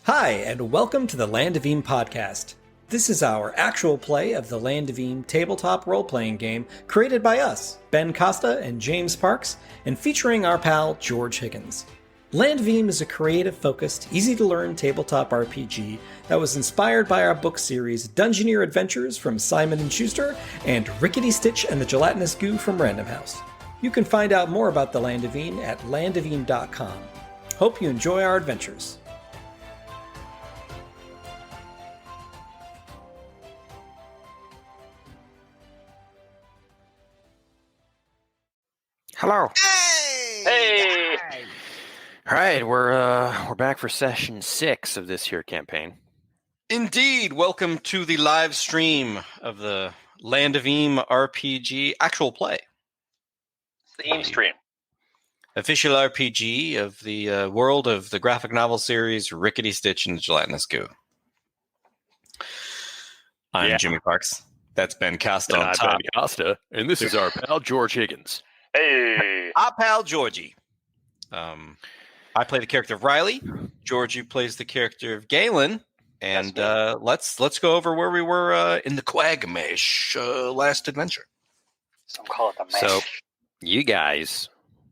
Hi, and welcome to the Land of Eam podcast. This is our actual play of the Land of Eam tabletop role-playing game created by us, Ben Costa and James Parks, and featuring our pal George Higgins. Land of Eam is a creative-focused, easy-to-learn tabletop RPG that was inspired by our book series Dungeoneer Adventures from Simon & Schuster and Rickety Stitch and the Gelatinous Goo from Random House. You can find out more about the Land of Eam at landofeam.com. Hope you enjoy our adventures. Hello. Hey! All right, we're back for session 6 of this here campaign. Indeed, welcome to the live stream of the Land of Eam RPG actual play. The Eam stream. Official RPG of the world of the graphic novel series Rickety Stitch and the Gelatinous Goo. I'm Jimmy Parks. That's Ben Costa And on I'm top. Ben Costa, and this is our pal George Higgins. Hey! Our pal Georgie. I play the character of Riley. Georgie plays the character of Galen. And let's go over where we were in the Quagmire last adventure. Some call it the mesh. So, you guys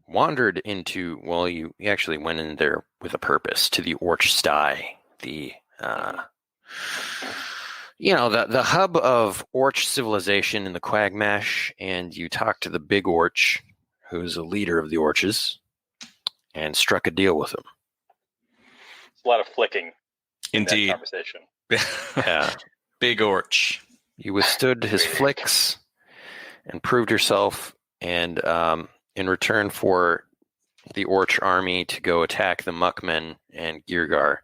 wandered into, well, you actually went in there with a purpose to the Orch Sty, the hub of Orch civilization in the Quagmash, and you talked to the big Orch, who's a leader of the Orches, and struck a deal with him. It's a lot of flicking in Indeed. that conversation. Yeah. Big Orch. You withstood his flicks and proved yourself, and in return for the Orch army to go attack the Muckmen and Girgar,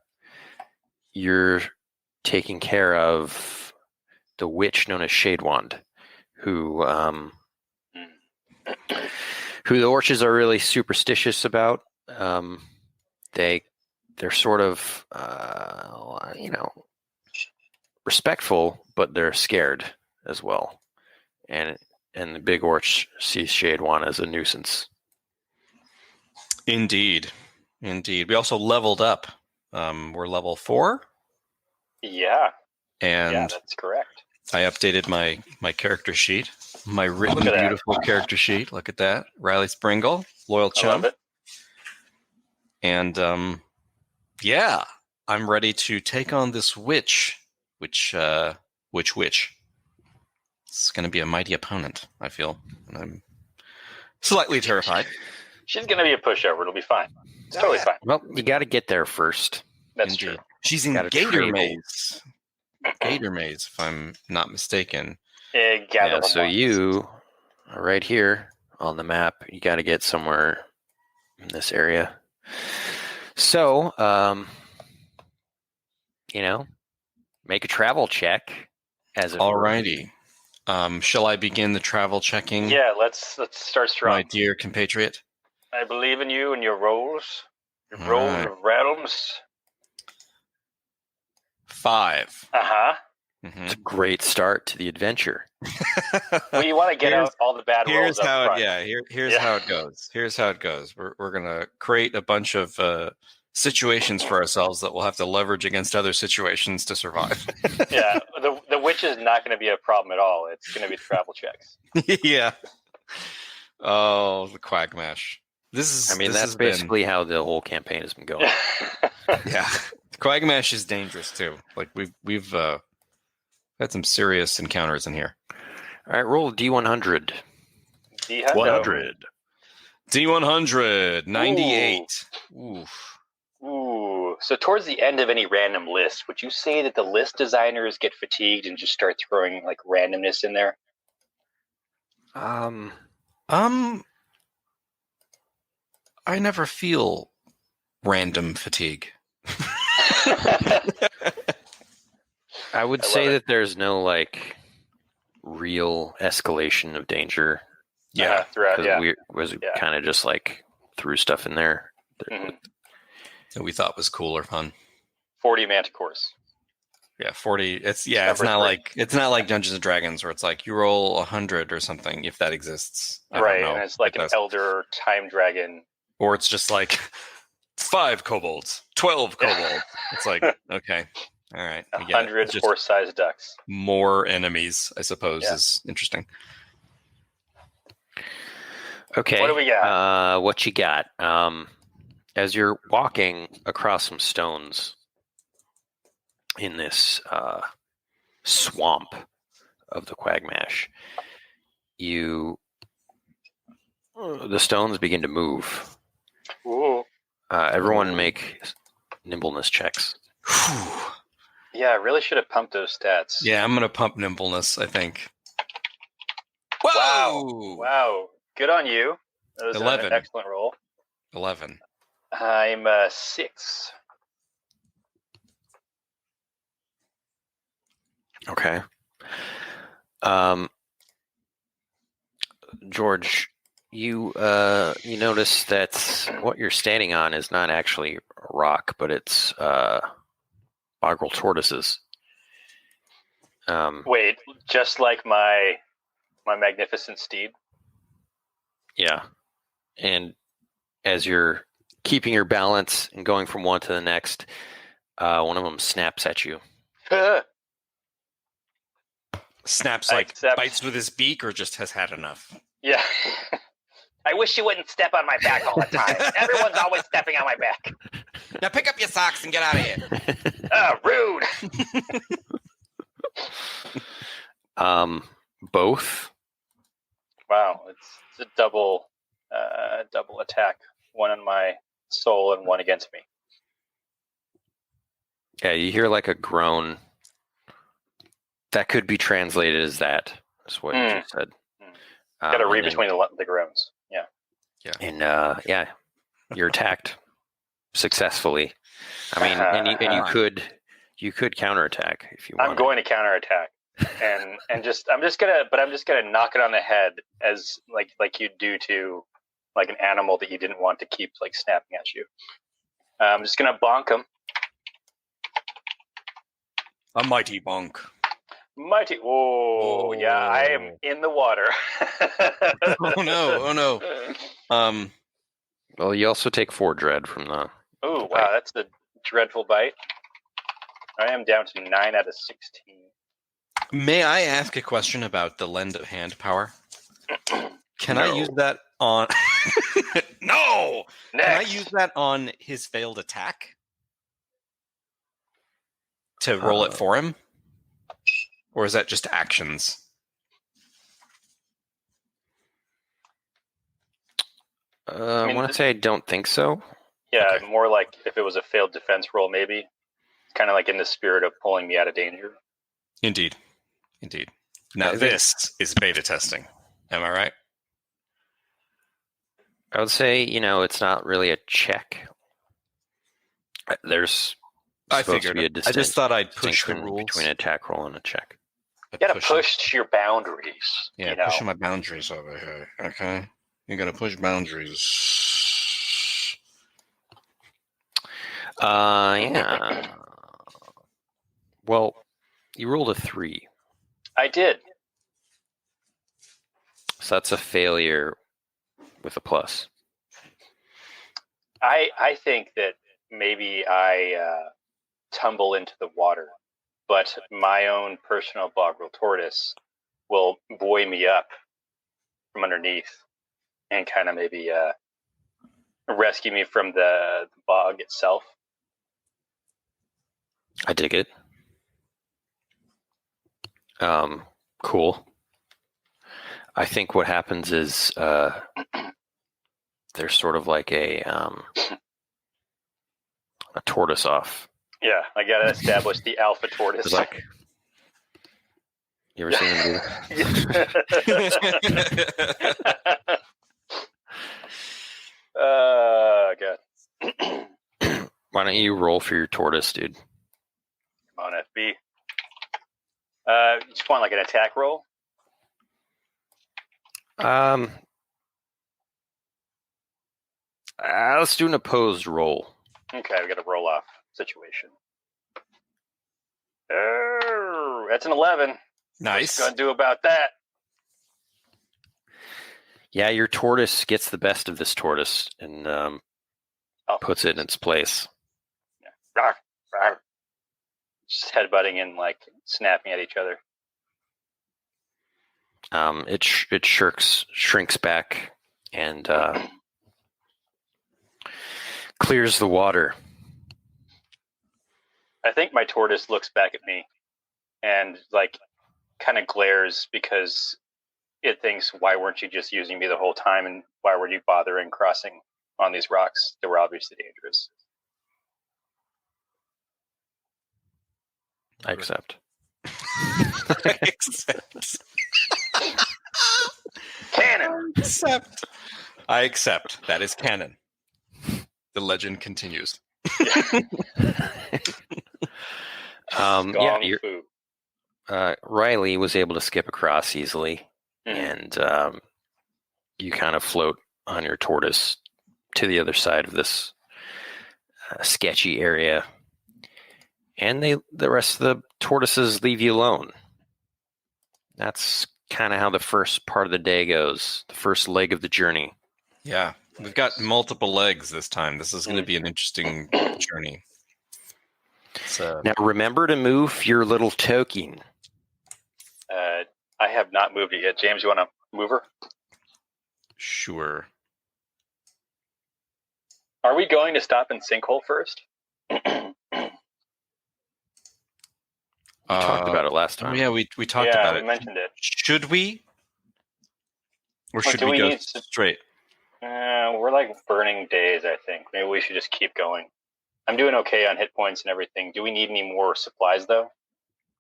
you're taking care of the witch known as Shadewand, who the Orches are really superstitious about. They're sort of respectful, but they're scared as well. And the big Orch sees Shadewand as a nuisance. Indeed. We also leveled up. We're level 4. Yeah. And that's correct. I updated my character sheet. My written, Look at that. beautiful character sheet. Look at that. Riley Springle, loyal I love chum. it. And I'm ready to take on this witch. Which it's going to be a mighty opponent, I feel. And I'm slightly terrified. She's going to be a pushover. It'll be fine. It's totally fine. Well, you got to get there first. That's Indeed. true. She's in Gotta Gator trade. Maze. Gator Maze, if I'm not mistaken. Yeah, so you are right here on the map. You got to get somewhere in this area. So, make a travel check. Alrighty. Shall I begin the travel checking? Yeah, let's start strong. My dear compatriot. I believe in you and your roles. Your All roles right. of realms. 5. Uh-huh. Mhm. It's a great start to the adventure. Well, you want to get out all the bad rolls Here's up how front. here's how it goes. Here's how it goes. We're gonna create a bunch of situations for ourselves that we'll have to leverage against other situations to survive. Yeah, the witch is not going to be a problem at all. It's going to be travel checks. Yeah. Oh, the Quagmash. This That's basically how the whole campaign has been going. yeah. Quagmash is dangerous too. Like we've had some serious encounters in here. All right, roll a D100. D100 98. Oof. Ooh. So towards the end of any random list, would you say that the list designers get fatigued and just start throwing like randomness in there? I never feel random fatigue. I would I say love it. that there's no real escalation of danger. Throughout, Because yeah. we kind of just threw stuff in there. Mhm. That we thought was cool or fun. 40 manticores. Yeah, 40. It's Number not like Dungeons and Dragons where it's like you roll 100 or something if that exists. I don't Right, know and it's like if an that's- elder time dragon. or it's just like 5 kobolds. 12 kobolds. It's like, okay. All right. We get it. 100 It's just horse-sized ducks. more enemies, I suppose, Yeah. is interesting. Okay. What do we got? What you got? As you're walking across some stones in this swamp of the Quagmash, the stones begin to move. Ooh. Everyone make nimbleness checks. Yeah, I really should have pumped those stats. Yeah, I'm going to pump nimbleness, I think. Wow. Whoa! Wow. Good on you. That was 11. an excellent roll. 11. I'm 6. Okay. George, you notice that what you're standing on is not actually a rock, but it's boggle tortoises. Wait, just like my magnificent steed? Yeah. And as you're keeping your balance and going from one to the next, one of them snaps at you. Snaps I like accept. bites with his beak or just has had enough? Yeah. I wish you wouldn't step on my back all the time. Everyone's always stepping on my back. Now pick up your socks and get out of here. Rude. Both. Wow, it's a double attack. One on my soul and one against me. Yeah, you hear like a groan. That could be translated as that. That's what you just said. Got to read between the groans. Yeah. And you're attacked successfully. I mean, and you could counterattack if you want. I'm going to counterattack, and I'm just gonna knock it on the head as like you do to like an animal that you didn't want to keep like snapping at you. I'm just gonna bonk him. A mighty bonk. Mighty. Oh, yeah, I am in the water. Oh no. Well, you also take 4 dread from the. Oh, wow, that's a dreadful bite. I am down to 9 out of 16. May I ask a question about the lend of hand power? Can I No. use that on... No! Next. Can I use that on his failed attack? To roll it for him? Or is that just actions? I want to say I don't think so. Yeah, Okay. more like if it was a failed defense roll, maybe. Kind of like in the spirit of pulling me out of danger. Indeed. Now this is beta testing. Am I right? I would say, it's not really a check. There's I supposed to figured be a it. I just thought I'd push the distinction rules. between an attack roll and a check. You gotta push your boundaries. Yeah, you know? pushing my boundaries over here. Okay. You're going to push boundaries. Yeah. Well, you rolled a 3. I did. So that's a failure with a plus. I think that maybe I tumble into the water, but my own personal boggle tortoise will buoy me up from underneath and kind of maybe rescue me from the bog itself. I dig it. Cool. I think what happens is there's sort of like a tortoise off. Yeah, I gotta establish the alpha tortoise. It's like, you ever seen them do that? God. Why don't you roll for your tortoise, dude? Come on, FB. You just want like an attack roll? Let's do an opposed roll. Okay, we got a roll off situation. Oh, that's an 11. Nice. What's gonna do about that? Yeah, your tortoise gets the best of this tortoise and puts it in its place. Rawr, rawr. Just headbutting and like snapping at each other. It shrinks back and clears the water. I think my tortoise looks back at me and like kind of glares because it thinks, why weren't you just using me the whole time, and why were you bothering crossing on these rocks that were obviously dangerous? I accept. I accept. Cannon! I accept. That is canon. The legend continues. Gong fu. Riley was able to skip across easily, and you kind of float on your tortoise to the other side of this sketchy area, and the rest of the tortoises leave you alone. That's kind of how the first part of the day goes, the first leg of the journey. Yeah, we've got multiple legs this time. This is going to be an interesting journey. So Now remember to move your little token. I have not moved it yet. James, you want to move her? sure. Are we going to stop in Sinkhole first? We talked about it last time. Yeah, we talked about it. We mentioned it. Should we? Or should do we we go need to- straight? We're like burning days, I think. Maybe we should just keep going. I'm doing okay on hit points and everything. Do we need any more supplies, though? I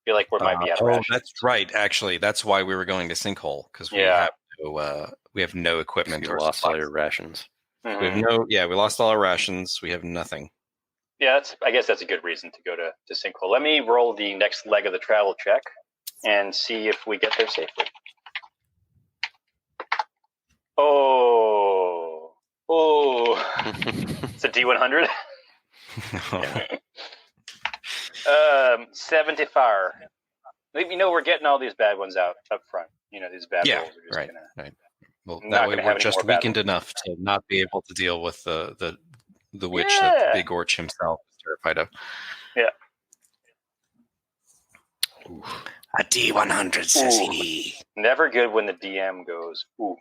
feel like we might be out of rations. That's right. Actually, that's why we were going to Sinkhole, because we have no equipment. You or lost all supplies. your rations. Mhm. We have we lost all our rations. We have nothing. Yeah, I guess that's a good reason to go to Sinkhole. Let me roll the next leg of the travel check and see if we get there safely. Oh, it's a D100. 75. You know, we're getting all these bad ones out up front. You know, these bad rolls are just right, gonna. right. Well, Not that way gonna have we're any just more bad weakened ones. enough to not be able to deal with the witch that the big Orch himself is terrified of. Yeah. Ooh. A D100, says he. Never good when the DM goes, ooh.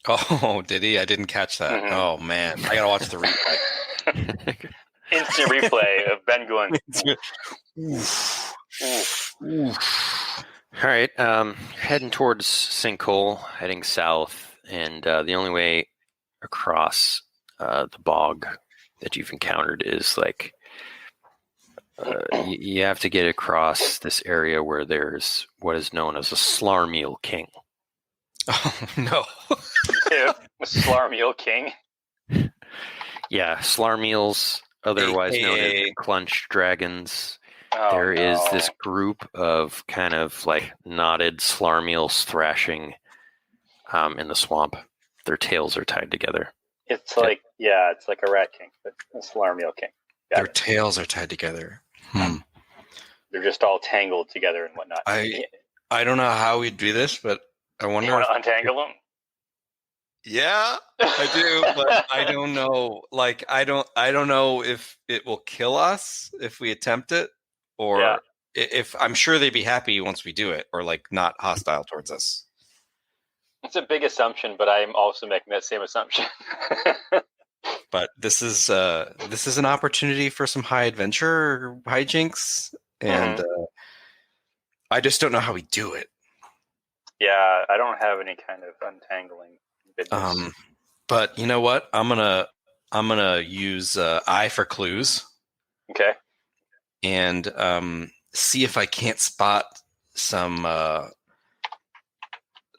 Oh, did he? I didn't catch that. Mhm. Oh man, I gotta watch the replay. Instant replay of Ben going, Oof. ooh. All right, you're heading towards Sinkhole, heading south, and the only way across the bog that you've encountered is like you have to get across this area where there's what is known as a Slarmeal King. Oh no. Slarmeal King. Yeah, Slarmeals, otherwise known as AKA Clunch Dragons. Oh, There is no. this group of kind of like knotted Slarmeals thrashing in the swamp. Their tails are tied together. It's like, it's like a rat king, but a Slarmeal King. Got Their it. tails are tied together. They're just all tangled together and whatnot. I don't know how we do this, but I You wonder. want to untangle them? Yeah, I do, but I don't know. Like, I don't know if it will kill us if we attempt it, or if I'm sure they'd be happy once we do it, or like not hostile towards us. It's a big assumption, but I'm also making that same assumption. But this is an opportunity for some high adventure hijinks, and I just don't know how we do it. Yeah, I don't have any kind of untangling business. But you know what? I'm gonna use eye for clues. Okay. And see if I can't spot some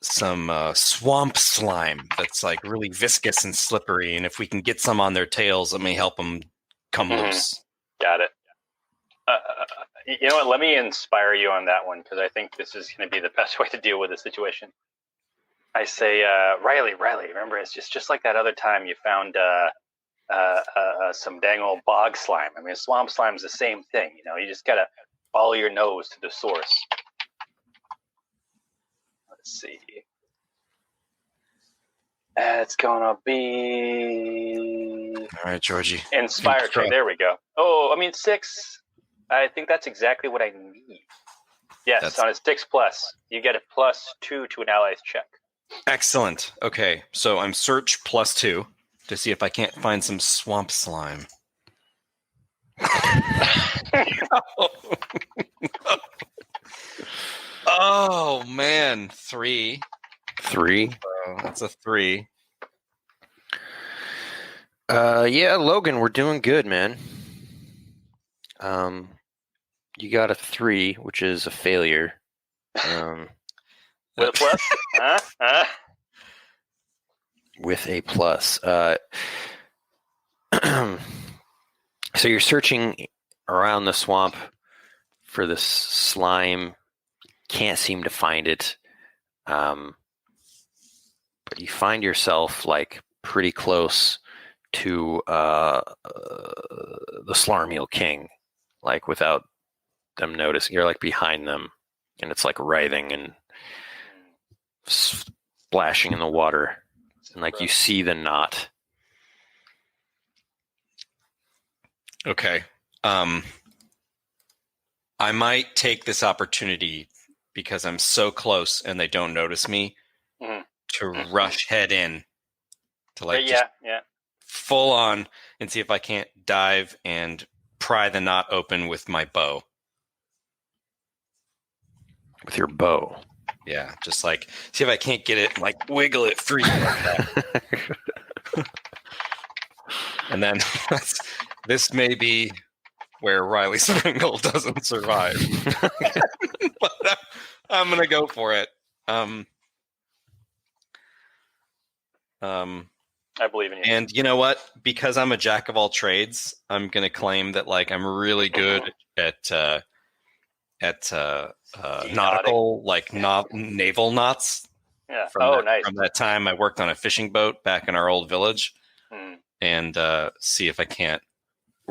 swamp slime that's like really viscous and slippery, and if we can get some on their tails, it may help them come loose. Got it. You know what? Let me inspire you on that one, because I think this is going to be the best way to deal with the situation. I say, Riley, remember, it's just like that other time you found some dang old bog slime. I mean, swamp slime's the same thing. You know, you just got to follow your nose to the source. Let's see. It's gonna be All right, Georgie. Inspire check. There we go. Oh, I mean 6. I think that's exactly what I need. Yes, on a 6+, you get a +2 to an ally's check. Excellent. Okay, so I'm search +2 to see if I can't find some swamp slime. Oh man, 3. 3. That's a 3. Yeah, Logan, we're doing good, man. You got a 3, which is a failure. With a plus? With a plus. So you're searching around the swamp for this slime. Can't seem to find it. But you find yourself like pretty close to the Slarmeal King, like without them noticing. You're like behind them, and it's like writhing and splashing in the water, and like you see the knot. Okay. I might take this opportunity because I'm so close and they don't notice me to rush head in to like just full on and see if I can't dive and pry the knot open with my bow. With your bow. Yeah, just like see if I can't get it and like wiggle it free like that. And then this may be where Riley Springle doesn't survive. But I'm going to go for it. I believe in you. And you know what? Because I'm a jack of all trades, I'm going to claim that like I'm really good at nautical, like naval knots. Yeah. Nice. From that time I worked on a fishing boat back in our old village. And see if I can't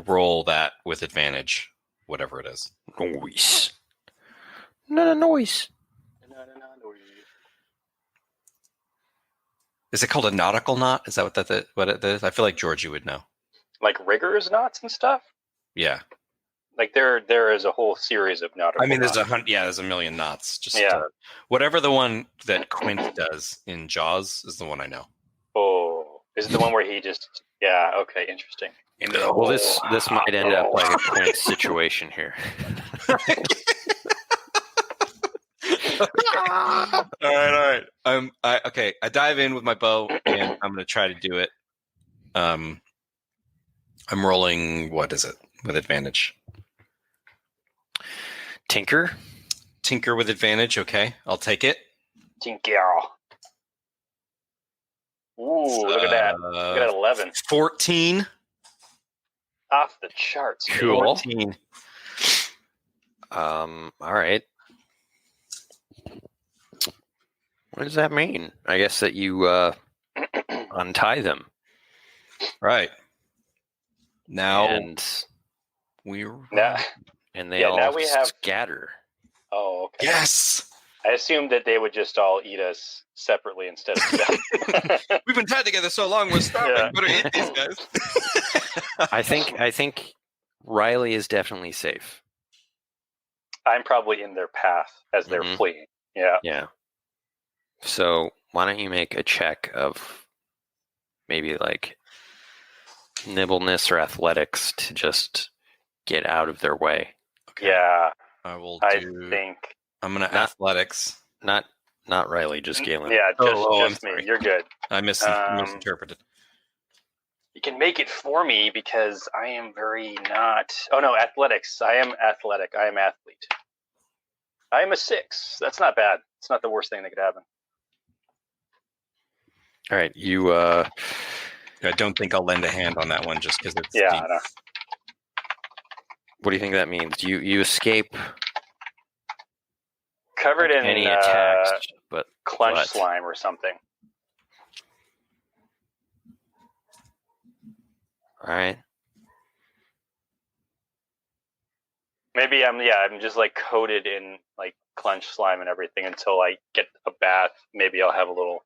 roll that with advantage, whatever it is. Noise. No noise. Is it called a nautical knot? Is that what it is? I feel like Georgie would know. Like riggers knots and stuff? Yeah. Like there is a whole series of nautical. I mean, there's knots. there's a million knots. Just whatever the one that Quint does in Jaws is the one I know. Oh, is it the one where he just? Yeah. Okay. Interesting. Well, this might end up like a Quint situation here. All right. Okay. I dive in with my bow, and I'm going to try to do it. I'm rolling. What is it with advantage? Tinker with advantage. Okay, I'll take it. Tinker. Ooh, look at that! Look at that 11. 14. Off the charts. Cool. 14. All right. What does that mean? I guess that you untie them. Right. Now and they all scatter. Oh, okay. Yes. I assumed that they would just all eat us separately instead of together. We've been tied together so long, we're starving. Yeah. Better eat these guys. I think Riley is definitely safe. I'm probably in their path as they're fleeing. Yeah. Yeah. So why don't you make a check of maybe like nimbleness or athletics to just get out of their way. Okay. Yeah. I think I'm gonna athletics. Not Riley, just Galen. Yeah, just me. You're good. I misinterpreted. You can make it for me because I am very not. Oh no, athletics. I am athletic. I am athlete. I am a 6. That's not bad. It's not the worst thing that could happen. All right, you. I don't think I'll lend a hand on that one just because it's deep. I know. What do you think that means? You escape. Covered in any attacks, but clench slime or something. All right. Maybe I'm just like coated in like clench slime and everything until I get a bath. Maybe I'll have a little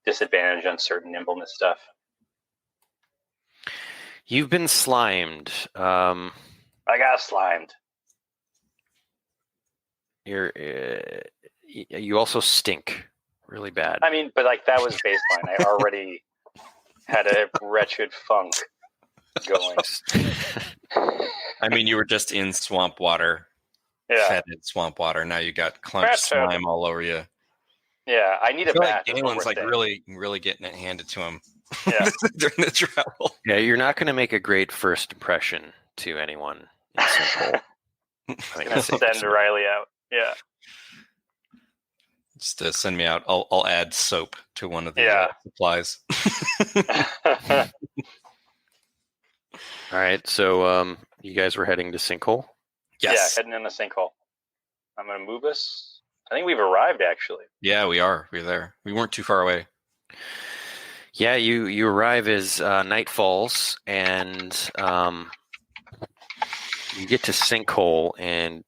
disadvantage on certain nimbleness stuff. You've been slimed. I got slimed. You also stink really bad. I mean, but like that was baseline. I already had a wretched funk going. I mean, you were just in swamp water, Yeah, fetid swamp water. Now you got clumped slime all over you. yeah. I need I a feel bath. like Galen's like really getting it handed to him Yeah. during the travel. Yeah, you're not going to make a great first impression to anyone in Sinkhole. Gonna send Riley out. Yeah. Just to send me out. I'll add soap to one of the supplies. All right, so you guys were heading to Sinkhole? Yes. Yeah, heading in the sinkhole. I'm gonna move us. I think we've arrived actually. Yeah, we are. We're there. We weren't too far away. Yeah, you arrive as night falls, and you get to Sinkhole, and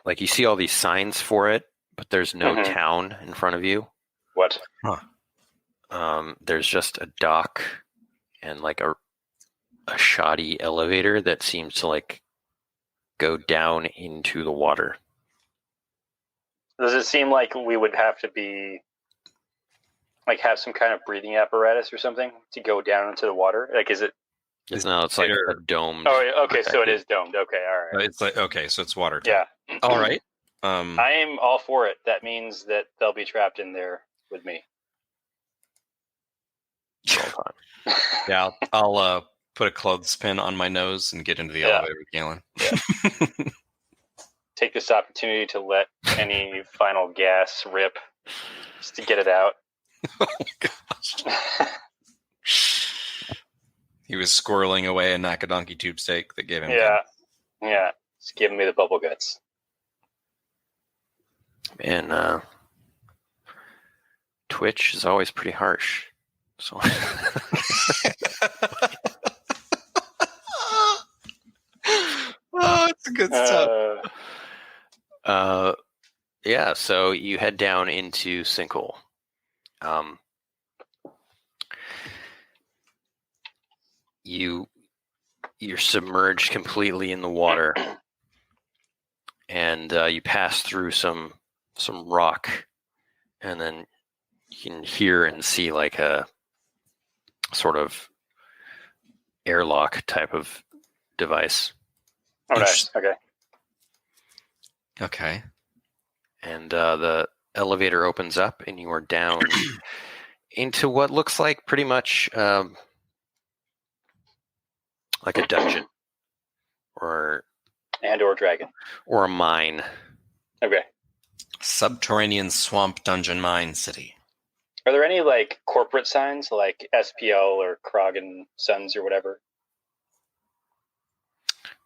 like you see all these signs for it, but there's no town in front of you. What? Huh. There's just a dock and like a shoddy elevator that seems to like go down into the water. Does it seem like we would have to be like have some kind of breathing apparatus or something to go down into the water? Like, is it? No, it's like a domed. Oh, okay. So it is domed. Okay, all right. It's like okay, so it's water. Yeah. All right. I am all for it. That means that they'll be trapped in there with me. Yeah, I'll put a clothespin on my nose and get into the elevator with Galen. Yeah. Take this opportunity to let any final gas rip, just to get it out. Oh gosh. He was squirreling away a Nakadonkey tube steak that gave him. Yeah. It's giving me the bubble guts. Man, Twitch is always pretty harsh. So oh, it's good stuff. Yeah, so you head down into Sinkhole. You're submerged completely in the water, and you pass through some rock, and then you can hear and see like a sort of airlock type of device. Oh, nice. Okay. Okay. And the elevator opens up, and you are down into what looks like pretty much like a dungeon, or dragon, or a mine. Okay. Subterranean swamp dungeon mine city. Are there any like corporate signs like SPL or Krog and Sons or whatever?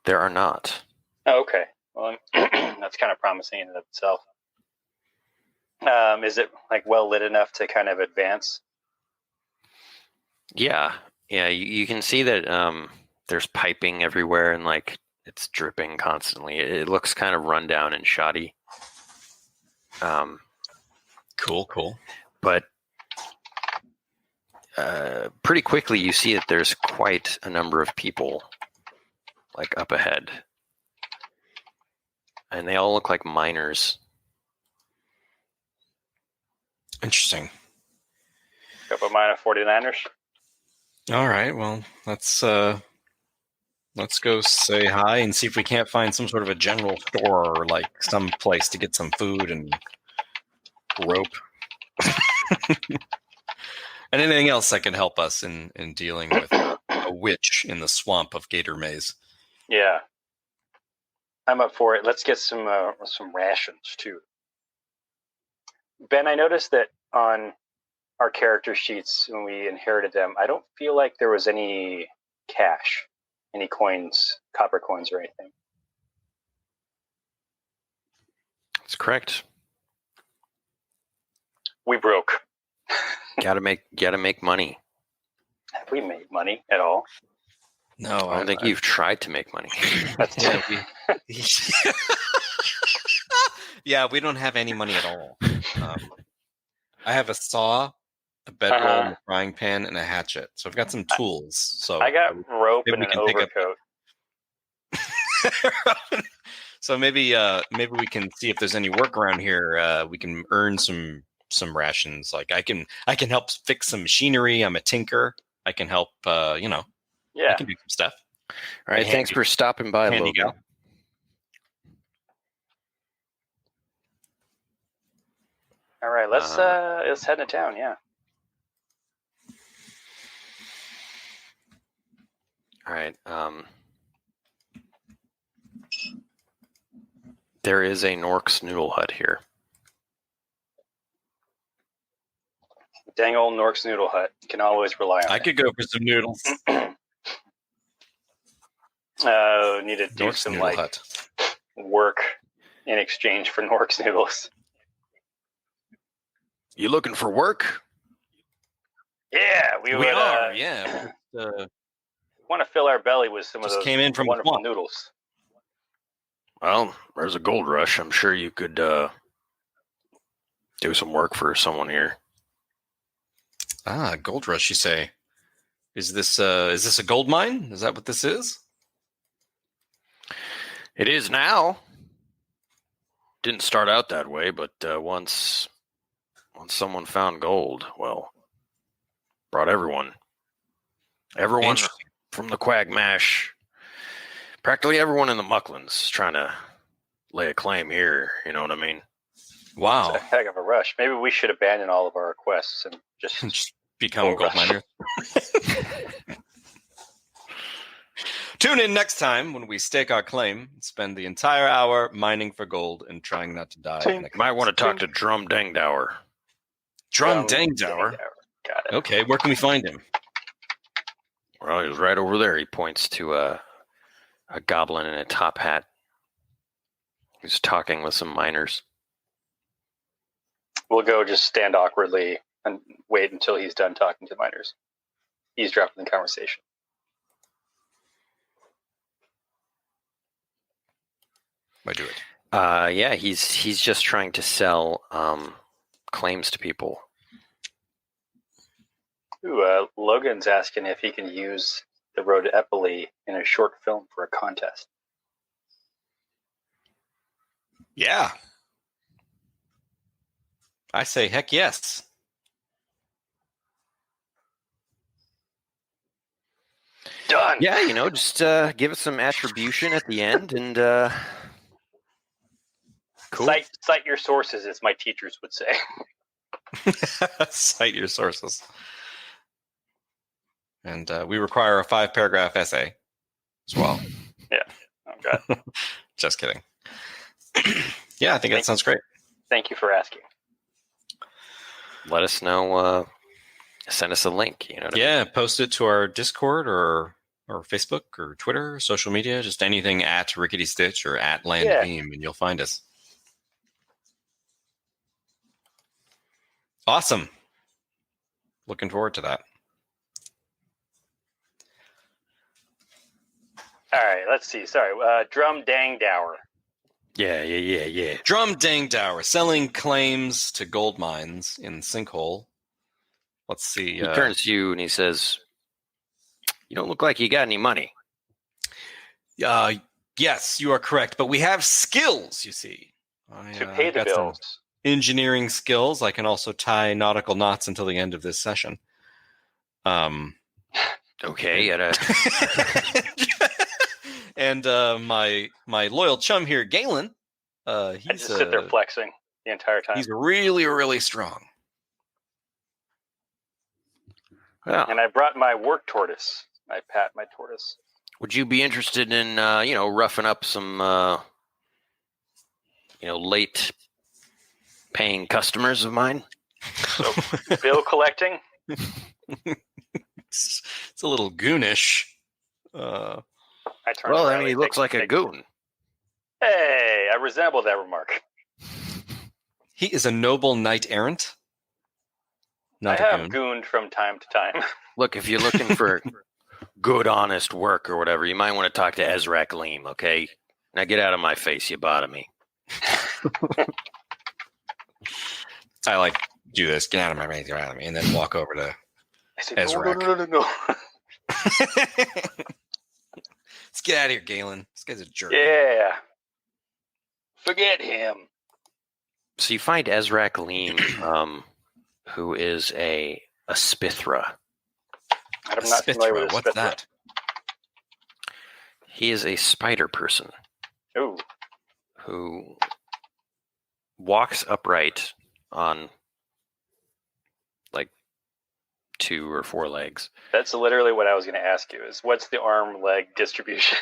There are not. Oh, okay. Well, that's kind of promising in and of itself. Is it like well lit enough to kind of advance? Yeah. You can see that there's piping everywhere, and like it's dripping constantly. It looks kind of run down and shoddy. Cool. But pretty quickly you see that there's quite a number of people like up ahead, and they all look like miners. Interesting. Couple of mine 49ers. All right, well, let's go say hi and see if we can't find some sort of a general store or like some place to get some food and rope. And anything else that can help us in dealing with a witch in the swamp of Gator Maze. Yeah. I'm up for it. Let's get some rations too. Ben, I noticed that on our character sheets when we inherited them, I don't feel like there was any cash, any coins, copper coins or anything. That's correct. We broke. Gotta make money. Have we made money at all? No, I don't think you've tried to make money. That's yeah, we don't have any money at all. I have a saw a bedroll, a frying pan, and a hatchet. So I've got some tools. So I got rope maybe and we an can pick up- overcoat. So maybe we can see if there's any work around here. We can earn some rations. Like I can help fix some machinery. I'm a tinker. I can help. I Yeah. can do some stuff. All right, thanks for stopping by, handy Logan. gal. All right, let's head to town. Yeah. All right. There is a Nork's Noodle Hut here. Dang old Nork's Noodle Hut. You can always rely on I it. could go for some noodles. Need to do Nork's some Noodle Hut. work in exchange for Nork's noodles. You looking for work? Yeah, we would. are. Yeah. Want to fill our belly with some of Just those came in from the wonderful swamp. noodles. Well, there's a gold rush. I'm sure you could do some work for someone here. Gold rush. You say? Is this a gold mine? Is that what this is? It is now. Didn't start out that way, but once someone found gold, well, brought everyone Interesting. from the Quagmash, practically everyone in the Mucklands trying to lay a claim here. You know what I mean? Wow. It's a heck of a rush. Maybe we should abandon all of our requests and just Just become a Gold gold miner. Tune in next time when we stake our claim and spend the entire hour mining for gold and trying not to die. Tink. in a Might want to talk to Drum Dangdower. Drum Dangdower. Got it. Okay, where can we find him? Well, he was right over there. He points to a goblin in a top hat. He's talking with some miners. We'll go just stand awkwardly and wait until he's done talking to the miners. Eavesdropping the conversation. I do it. Yeah, he's just trying to sell claims to people. Ooh, Logan's asking if he can use the road to Eppley in a short film for a contest. Yeah. I say heck yes. Done. Yeah, just give us some attribution at the end, and cool. Cite your sources, as my teachers would say. Cite your sources. And we require a 5-paragraph essay as well. Oh, God. Just kidding. Yeah, I think that sounds great. Thank you for asking. Let us know. Send us a link. You know what I mean? Yeah, post it to our Discord or Facebook or Twitter, social media, just anything at Rickety Stitch or at Land Yeah. Beam, and you'll find us. Awesome. Looking forward to that. All right, let's see. Sorry. Drum Dangdower. Yeah. Drum Dangdower, selling claims to gold mines in Sinkhole. Let's see. He turns to you and he says, "You don't look like you got any money." Yes, you are correct, but we have skills, you see. To pay the got some bills. engineering skills. I can also tie nautical knots until the end of this session. Okay, and my loyal chum here, Galen, I he's just sit there flexing the entire time. he's really, really strong. well, And I brought my work tortoise. I pat my tortoise. would you be interested in roughing up some late paying customers of mine? So, bill collecting? It's a little goonish. I turn Well, around I mean, he and looks take- like a goon. Hey, I resemble that remark. He is a noble knight errant. Not I a have goon. gooned from time to time. Look, if you're looking for good, honest work or whatever, you might want to talk to Ezra Gleam, okay? Now get out of my face, you bottom me. I like do this. Get out of my way, get out of me, and then walk over to I said, Ezra. no. Let's get out of here, Galen. This guy's a jerk. Yeah. Forget him. So you find Ezrak Lean, who is a Spithra. I'm not familiar with a What's Spithra. that? He is a spider person Ooh. who walks upright on like 2 or 4 legs. That's literally what I was going to ask you is what's the arm leg distribution?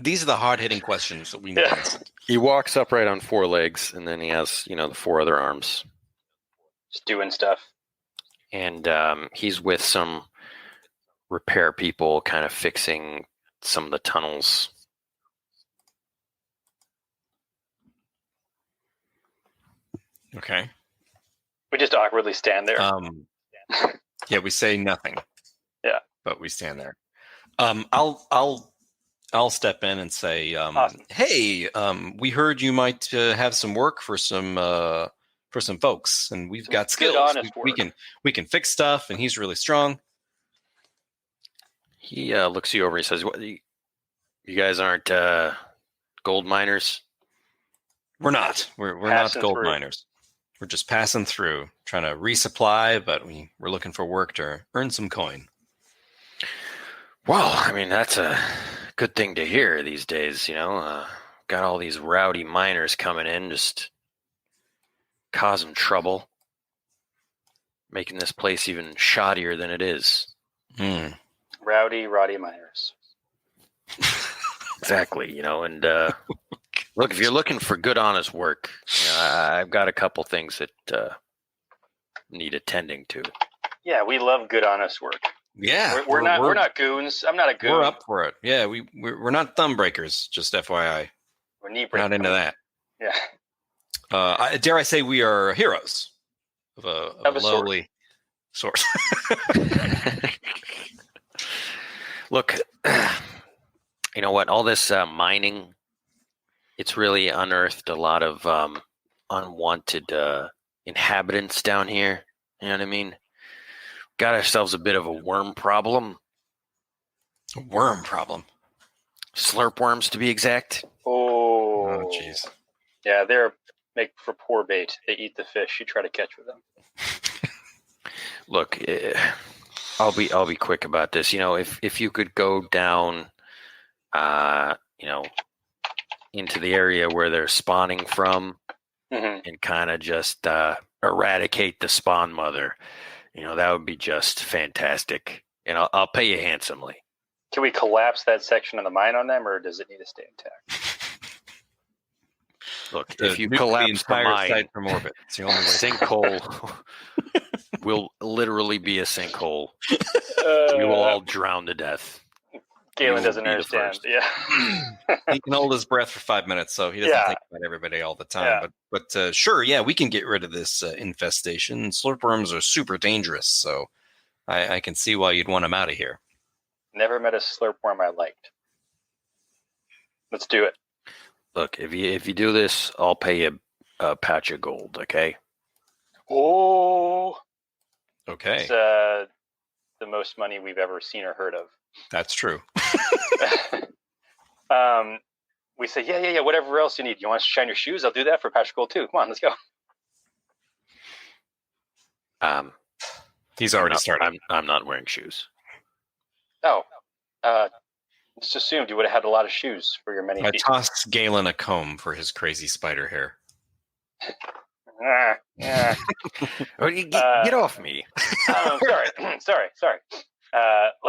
These are the hard-hitting questions that we need. Yeah. He walks upright on 4 legs, and then he has, the 4 other arms. Just doing stuff. And he's with some repair people kind of fixing some of the tunnels. Okay. We just awkwardly stand there. Yeah, we say nothing. Yeah. But we stand there. I'll step in and say, Awesome. hey, we heard you might have some work for some folks, and we've got good, skills. honest We can fix stuff, and he's really strong. He looks you over and he says, "What? You guys aren't gold miners?" We're not. We're not Passing gold through. miners. We're just passing through, trying to resupply, but we're looking for work to earn some coin. Well, I mean, that's a good thing to hear these days, Got all these rowdy miners coming in, just causing trouble, making this place even shoddier than it is. Rowdy miners. Exactly, and look, if you're looking for good, honest work, I've got a couple things that need attending to. Yeah, we love good, honest work. Yeah, We're not goons. I'm not a goon. We're up for it. Yeah, we're not thumb breakers. Just FYI, We're knee we're not breakers. into that. Yeah. Dare I say we are heroes of a lowly sort. Look, you know what? All this mining, it's really unearthed a lot of unwanted inhabitants down here. You know what I mean? Got ourselves a bit of a worm problem. A worm problem. Slurp worms, to be exact. Oh, jeez. Yeah, they're make for poor bait. They eat the fish you try to catch with them. Look, I'll be quick about this. If you could go down, into the area where they're spawning from, and kind of just eradicate the spawn mother, that would be just fantastic. And I'll pay you handsomely. Can we collapse that section of the mine on them, or does it need to stay intact? Look, if you collapse the mine site from orbit, it's the only way. Sinkhole will literally be a sinkhole. We will all drown to death. Galen You doesn't will be the understand. first. Yeah. He can hold his breath for 5 minutes, so he doesn't think about everybody all the time. Yeah. But sure, yeah, we can get rid of this infestation. Slurp worms are super dangerous, so I can see why you'd want them out of here. Never met a slurp worm I liked. Let's do it. Look, if you do this, I'll pay you a patch of gold. Okay. Oh. Okay, It's the most money we've ever seen or heard of. that's true. We say, yeah, whatever else you need. You want to shine your shoes? I'll do that for patch of gold too. Come on, let's go. He's already started. I'm not wearing shoes. Oh, just assumed you would have had a lot of shoes for your many I feet. tossed Galen a comb for his crazy spider hair. Get off me. Sorry. Let's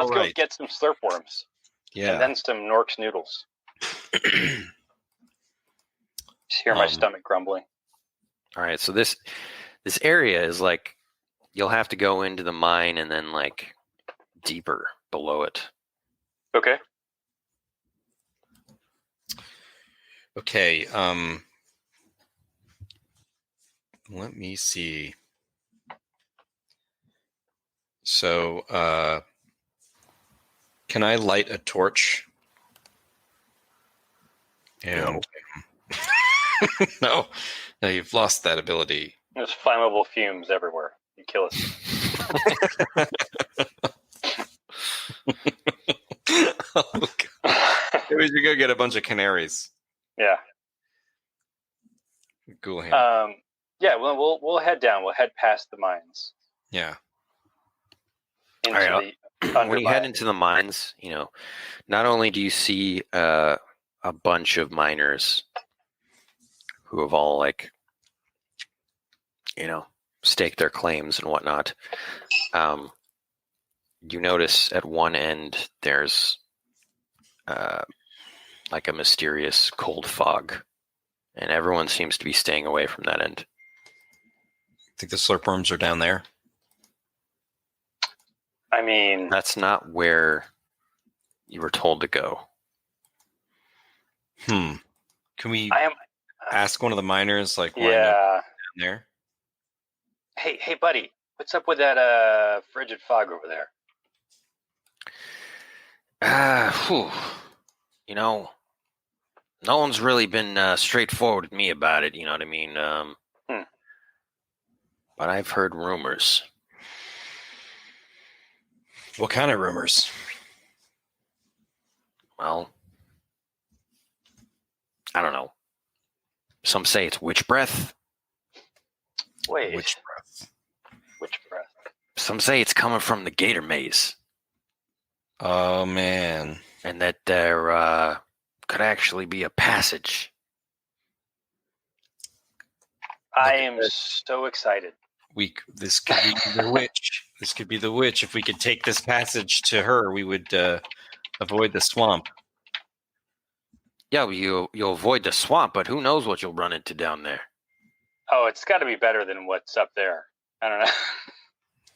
go right. get some slurp worms. Yeah. And then some Nork's noodles. Just hear my stomach grumbling. All right, so this area is like you'll have to go into the mine and then like deeper below it. Okay. Okay. Let me see. So, can I light a torch? And no, you've lost that ability. There's flammable fumes everywhere. You kill us. Oh, God. Maybe we should go get a bunch of canaries. Yeah. Cool him. Yeah. Well, we'll head down. We'll head past the mines Yeah. into All right, the when you head into the mines, not only do you see a bunch of miners who have all staked their claims and whatnot. You notice at one end there's like a mysterious cold fog, and everyone seems to be staying away from that end. Think the slurp worms are down there? I mean, That's not where you were told to go. Can we I am. ask one of the miners, why not Yeah. down there? Hey, buddy. What's up with that frigid fog over there? No one's really been straightforward with me about it, you know what I mean? But I've heard rumors. What kind of rumors? Well, I don't know. Some say it's witch breath. Wait. Which breath? Which breath? Some say it's coming from the Gator Maze. Oh, man. And that there could actually be a passage. I am so excited. This could be the witch. This could be the witch. If we could take this passage to her, we would avoid the swamp. Yeah, well, you'll avoid the swamp, but who knows what you'll run into down there. Oh, it's got to be better than what's up there. I don't know.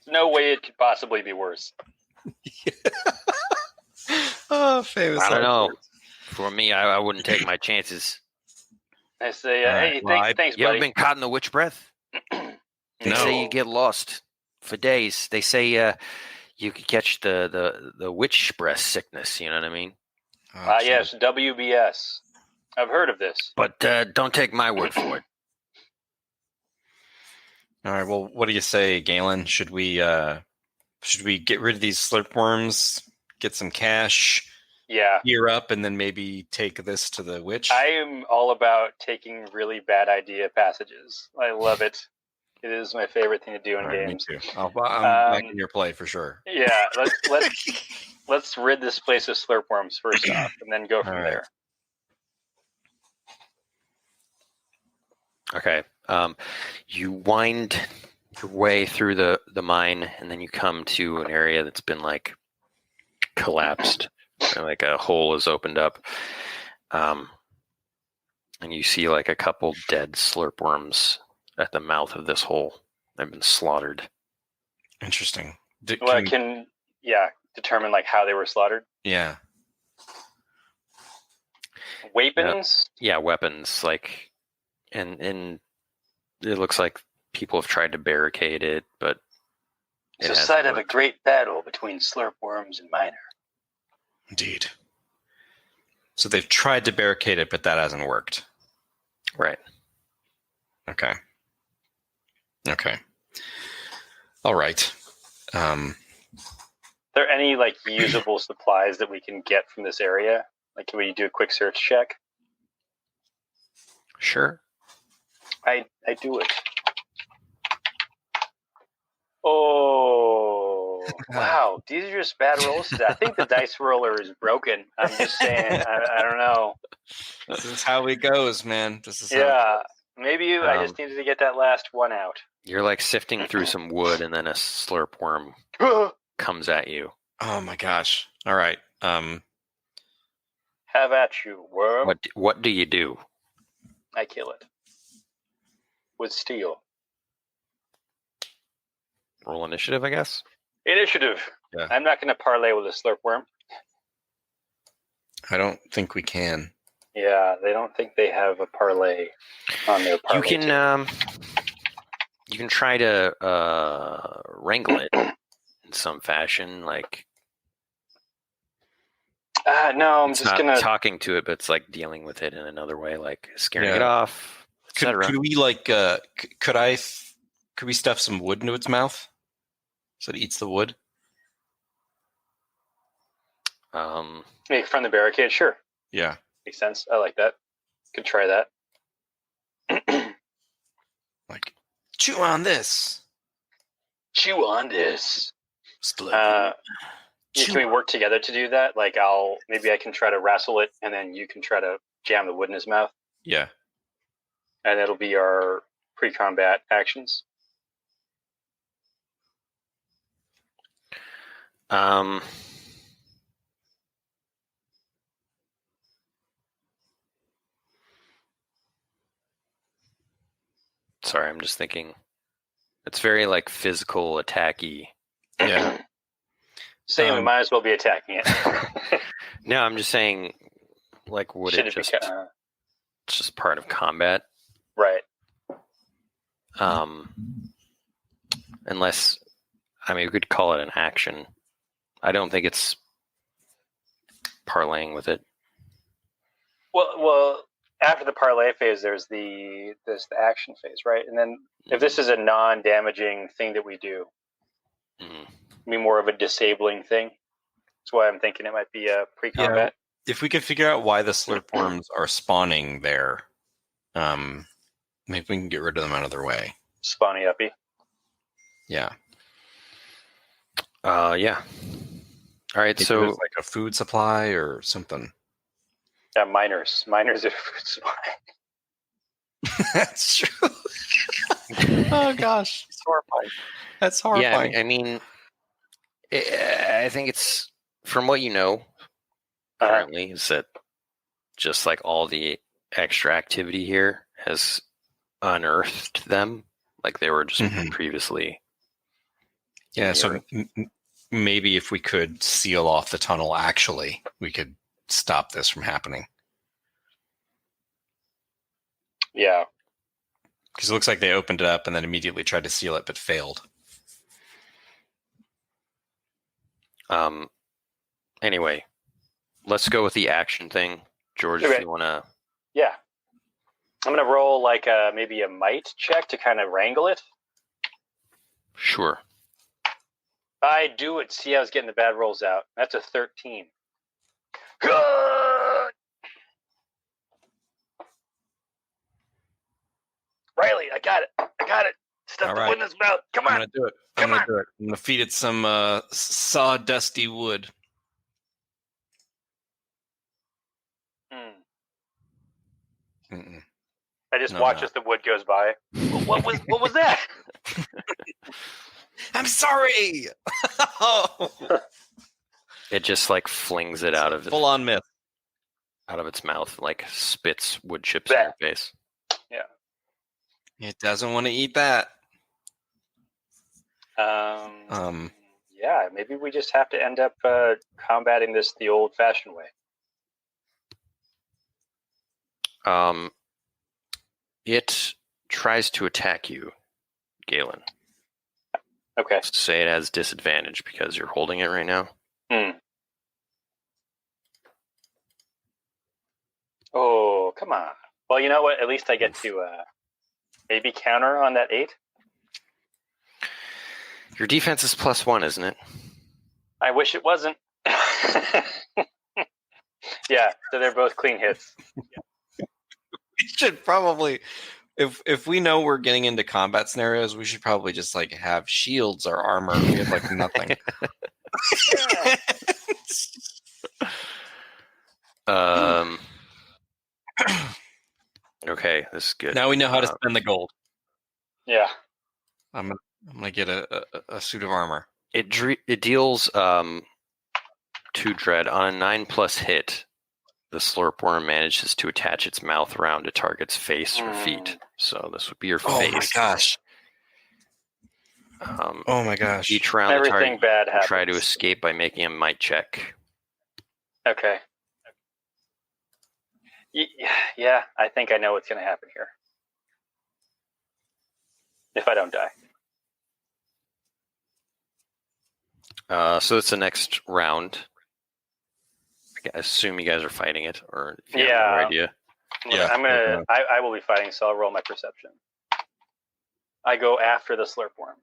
No way it could possibly be worse. Oh, famous. I don't know. For me, I wouldn't take my chances. I say, Alright, hey, well, thanks, You ever buddy. been caught in the witch breath? They say you get lost for days. They say you could catch the witch breath sickness. You know what I mean? Yes, WBS. I've heard of this. But don't take my word for it. All right. Well, what do you say, Galen? Should we get rid of these slurp worms, get some cash, Yeah. gear up, and then maybe take this to the witch? I am all about taking really bad idea passages. I love it. It is my favorite thing to do in All right, games. me too. I'm back in your play for sure. Yeah, let's rid this place of slurp worms first off, and then go from All right. there. Okay. You wind your way through the mine, and then you come to an area that's been collapsed. And, a hole has opened up. And you see a couple dead slurp worms at the mouth of this hole. They've been slaughtered. Interesting. Well, I can determine how they were slaughtered. Yeah. Weapons. Yeah, weapons. And it looks like people have tried to barricade it, but It's the site of a great battle between slurp worms and miner. Indeed. So they've tried to barricade it, but that hasn't worked. Right. Okay. All right. Are there any usable supplies that we can get from this area? Can we do a quick search check? Sure. I do it. Oh, wow. These are just bad rolls today. I think the dice roller is broken. I'm just saying. I don't know. This is how it goes, man. This is Maybe I just needed to get that last one out. You're sifting through some wood, and then a slurp worm comes at you. Oh my gosh. All right. Have at you, worm. What do you do? I kill it. With steel. Roll initiative, I guess. Initiative. Yeah. I'm not going to parlay with a slurp worm. I don't think we can. Yeah, they don't think they have a parlay on their parlay. You can try to wrangle it in some fashion, no, I'm it's just not going to... talking to it, but it's dealing with it in another way, scaring it off, Could etc. we could I Could we stuff some wood into its mouth so it eats the wood? Make from the barricade, sure. Yeah. Makes sense. I like that. Could try that. Like, chew on this. Chew on this. Slurp. Can we work together to do that? Like, maybe I can try to wrestle it, and then you can try to jam the wood in his mouth, Yeah. and it'll be our pre-combat actions. Sorry, I'm just thinking. It's very like physical, attacky. Yeah. Saying we might as well be attacking it. No, I'm just saying, like, would Should it just it's just part of combat? right? Unless, I mean, we could call it an action. I don't think it's parlaying with it. Well, after the parlay phase, there's the action phase, right? And then if this is a non-damaging thing that we do, be more of a disabling thing. That's why I'm thinking it might be a pre-combat. Yeah, if we could figure out why the slurp worms are spawning there, maybe we can get rid of them out of their way. Spawny uppy. Yeah. Yeah. All right, Maybe so there's like a food supply or something. Yeah, miners. Miners are food supply. That's true. Oh gosh, it's horrifying. That's horrifying. yeah, I mean, I think it's from what you know currently is that just like all the extra activity here has unearthed them, like they were just previously. Yeah, so maybe if we could seal off the tunnel, actually, we could stop this from happening. Yeah. Because it looks like they opened it up and then immediately tried to seal it, but failed. Anyway, let's go with the action thing. George, Okay. if you want to... Yeah. I'm going to roll like maybe a might check to kind of wrangle it. Sure. I do it. See, I was getting the bad rolls out. That's a 13. Good! Riley, I got it. Stuff the wood in his mouth. Come on. I'm going to do it. I'm going to feed it some sawdusty wood. I just watch as the wood goes by. What was that? I'm sorry. It just like flings it out of Full on myth. out of its mouth, like spits wood chips in your face. Yeah. It doesn't want to eat that. Yeah, maybe we just have to end up combating this the old-fashioned way. It tries to attack you, Galen. Okay. Say it has disadvantage because you're holding it right now. Oh, come on. Well, you know what? At least I get to maybe counter on that 8. Your defense is +1, isn't it? I wish it wasn't. Yeah, so they're both clean hits. We should probably, if we know we're getting into combat scenarios, we should probably just like have shields or armor. We have like nothing. Okay, this is good. Now we know how to spend the gold. Yeah. I'm gonna get a suit of armor. It deals 2 dread on a 9+ hit. The slurp worm manages to attach its mouth around a target's face or feet. So this would be your face. Oh my gosh. Oh my gosh. Each round, Everything the target bad can happens. try to escape by making a might check. Okay. Yeah, I think I know what's going to happen here. If I don't die. So it's the next round. I assume you guys are fighting it, or if you have no idea. Yeah. I will be fighting, so I'll roll my perception. I go after the slurp worm.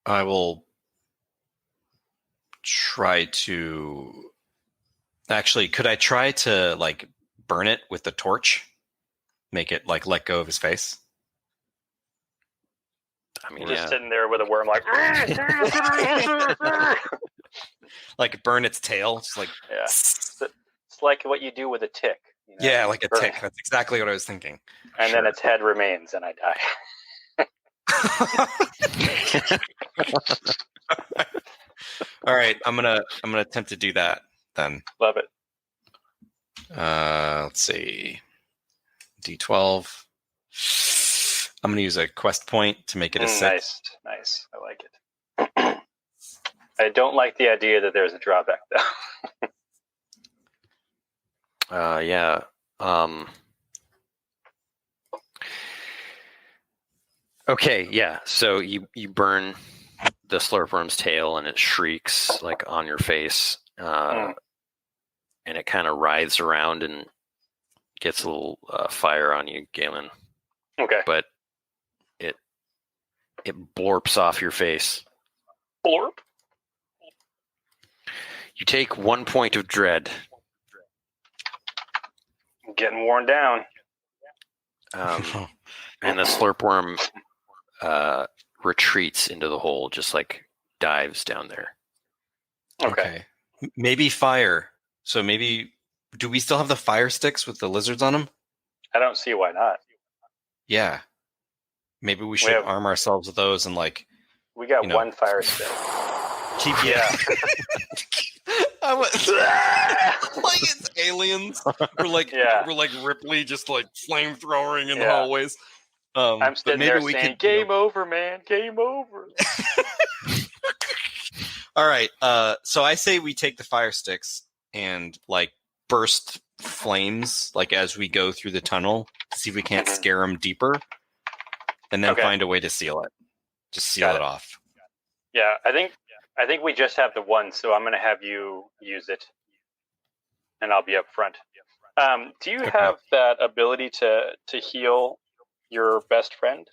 I will try to. Actually, could I try to like burn it with the torch? Make it like let go of his face? I mean, Just yeah. sitting there with a worm like. Like burn its tail, just like Yeah. It's like what you do with a tick. You know? yeah, like a Burn tick. it. That's exactly what I was thinking. And Sure. then its head remains, and I die. All right, I'm gonna attempt to do that then. Love it. Let's see, D12. I'm gonna use a quest point to make it a 6. Nice. I like it. I don't like the idea that there's a drawback, though. Yeah. Okay, yeah. So you burn the slurpworm's tail and it shrieks like on your face. And it kind of writhes around and gets a little fire on you, Galen. Okay. But it blorps off your face. Blorp. You take 1 point of dread. I'm getting worn down. And the slurpworm retreats into the hole, just like dives down there. Okay. Maybe fire. So maybe do we still have the fire sticks with the lizards on them? I don't see why not. Yeah. Maybe we should arm ourselves with those and like We got one fire stick. keep I was like it's aliens. We're like Ripley, just like flamethrowering in the hallways. I'm sitting there saying, "Game over, man! Game over." All right. So I say we take the fire sticks and like burst flames like as we go through the tunnel to see if we can't scare them deeper, and then find a way to seal it. Just seal it off. Yeah, I think we just have the one, so I'm going to have you use it, and I'll be up front. Do you have that ability to heal your best friend?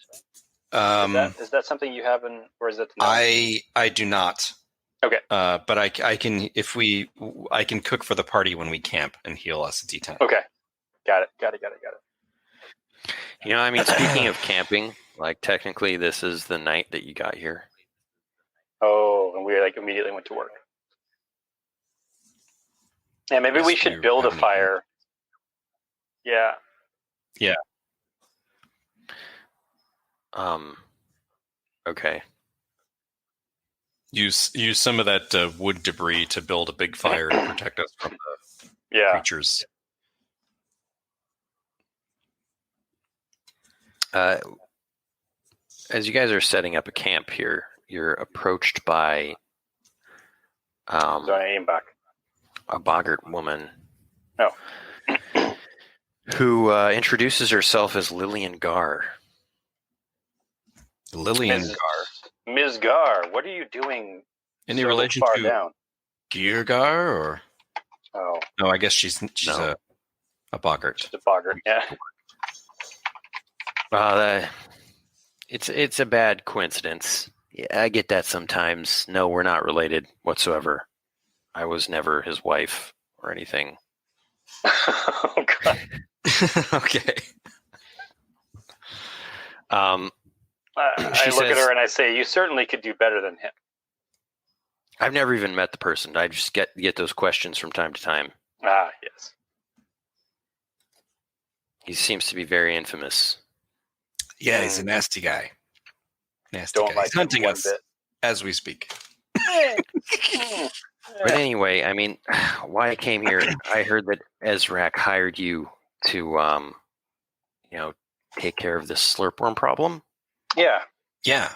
Is that something you have, or is it? I do not. Okay. But I can I can cook for the party when we camp and heal us a D10. Okay. Got it. You know, I mean, speaking of camping, like technically this is the night that you got here. Oh, and we like immediately went to work. Yeah, maybe we should build a fire. Yeah. Yeah. Okay. Use some of that wood debris to build a big fire to protect us from the creatures. As you guys are setting up a camp here, you're approached by a boggart woman. Oh. Who introduces herself as Lillian Gar. Lillian Gar. Ms. Gar, what are you doing? Any so relation far to down? Geargar or? Oh. No, I guess she's a boggart. Just a boggart, yeah. It's a bad coincidence. Yeah, I get that sometimes. No, we're not related whatsoever. I was never his wife or anything. Oh, God. Okay. I look at her and I say, "You certainly could do better than him." I've never even met the person. I just get those questions from time to time. Ah, yes. He seems to be very infamous. Yeah, he's a nasty guy. Nasty Don't guy. like He's hunting one us bit. as we speak. But anyway, I mean, why I came here, I heard that Ezrak hired you to, take care of this slurpworm problem. Yeah. Yeah.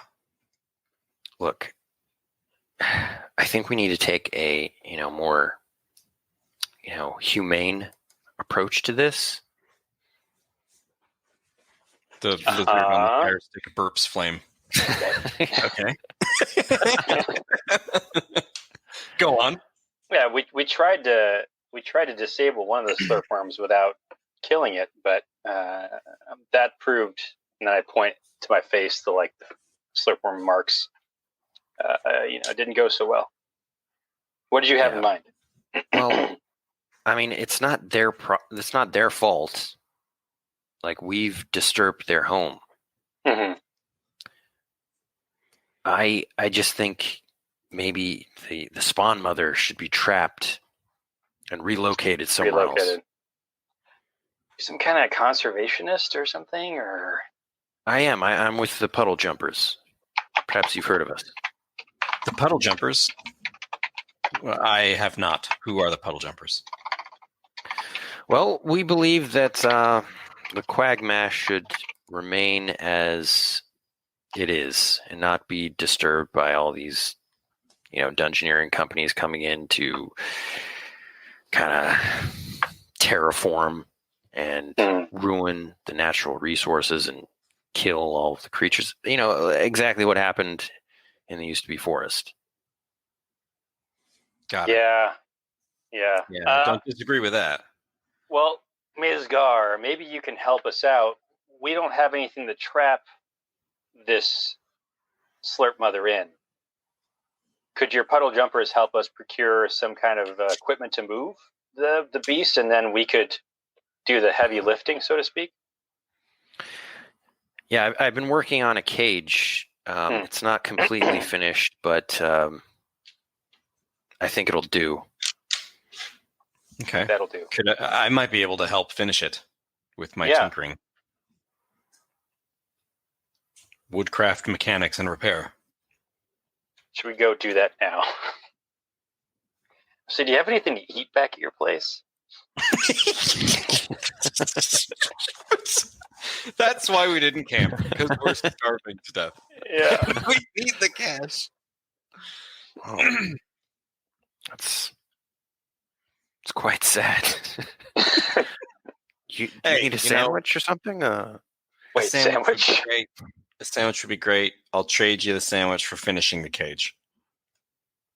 Look, I think we need to take a, more, humane approach to this. The lizard on the fire stick burps flame. Okay. Go on. Yeah, we tried to disable one of the slurp worms without killing it, but that proved, and then I point to my face, the slurpworm marks, it didn't go so well. What did you have in mind? Well, I mean, it's not their it's not their fault. Like, we've disturbed their home. Mm-hmm. I just think maybe the spawn mother should be trapped and relocated somewhere else. Some kind of conservationist or something, or I am. I'm with the puddle jumpers. Perhaps you've heard of us. The puddle jumpers? Well, I have not. Who are the puddle jumpers? Well, we believe that the Quagmash should remain as it is and not be disturbed by all these, dungeoneering companies coming in to kind of terraform and ruin the natural resources and kill all of the creatures. Exactly what happened in the used to be forest. Got it. Yeah. Don't disagree with that. Well, Ms. Gar, maybe you can help us out. We don't have anything to trap this slurp mother in. Could your puddle jumpers help us procure some kind of equipment to move the beast, and then we could do the heavy lifting, so to speak? Yeah, I've been working on a cage. It's not completely finished, but I think it'll do. Okay. That'll do. I might be able to help finish it with my tinkering. Woodcraft mechanics and repair. Should we go do that now? So do you have anything to eat back at your place? That's why we didn't camp, because we're starving to death. Yeah. We need the cash. Oh, it's quite sad. Do you need a sandwich or something? Wait, sandwich? A sandwich would be great. I'll trade you the sandwich for finishing the cage.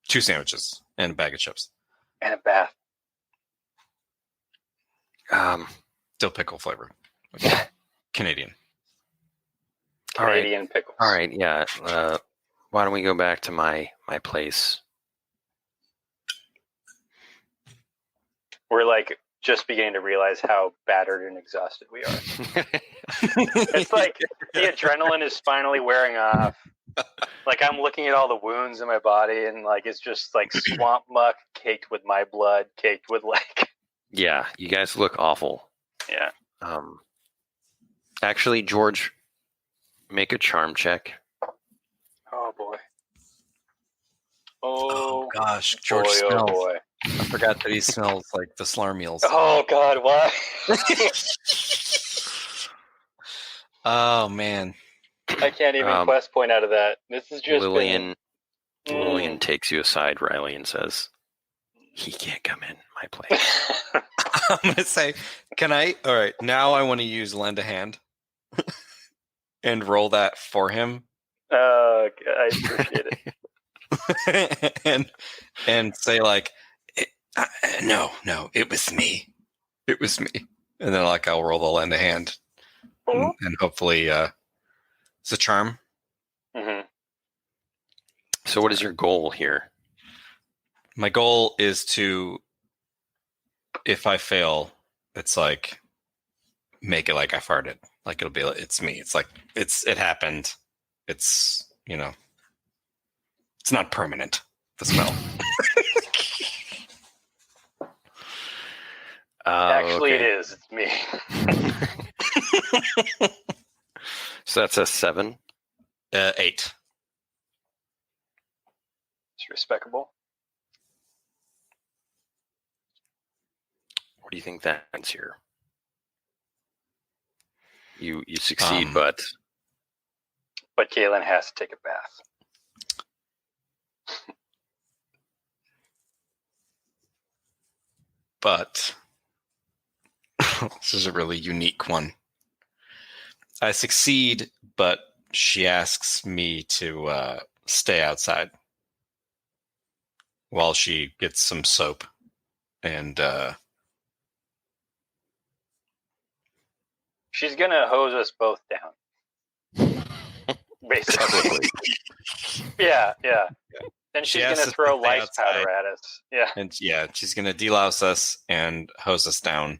2 sandwiches and a bag of chips. And a bath. Dill pickle flavor. Okay. Canadian pickles. All right, yeah. Why don't we go back to my place? We're just beginning to realize how battered and exhausted we are. It's like the adrenaline is finally wearing off. I'm looking at all the wounds in my body, and it's just swamp muck caked with my blood, caked with Yeah, you guys look awful. Yeah. Actually, George, make a charm check. Oh boy. Oh gosh, George smells. Oh boy. I forgot that he smells like the Slarmeals. Oh God, why? Oh man, I can't even quest point out of that. This is just Lillian takes you aside, Riley, and says, "He can't come in my place." I'm gonna say, "Can I?" All right, now I want to use lend a hand and roll that for him. I appreciate it. and say no, it was me. It was me. And then I'll roll the lend a hand. And hopefully it's a charm. Mm-hmm. So what is your goal here? My goal is to, if I fail, it's make it like I farted. It'll be it's me. It happened. It's it's not permanent, the smell. Actually, okay. It is. It's me. So that's a 7? 8. It's respectable. What do you think that ends here? You succeed, but Galen has to take a bath. But this is a really unique one. I succeed, but she asks me to stay outside while she gets some soap and She's gonna hose us both down. Basically. Yeah. Then She she's has gonna to throw stay lice outside. powder at us. Yeah. And she's gonna delouse us and hose us down.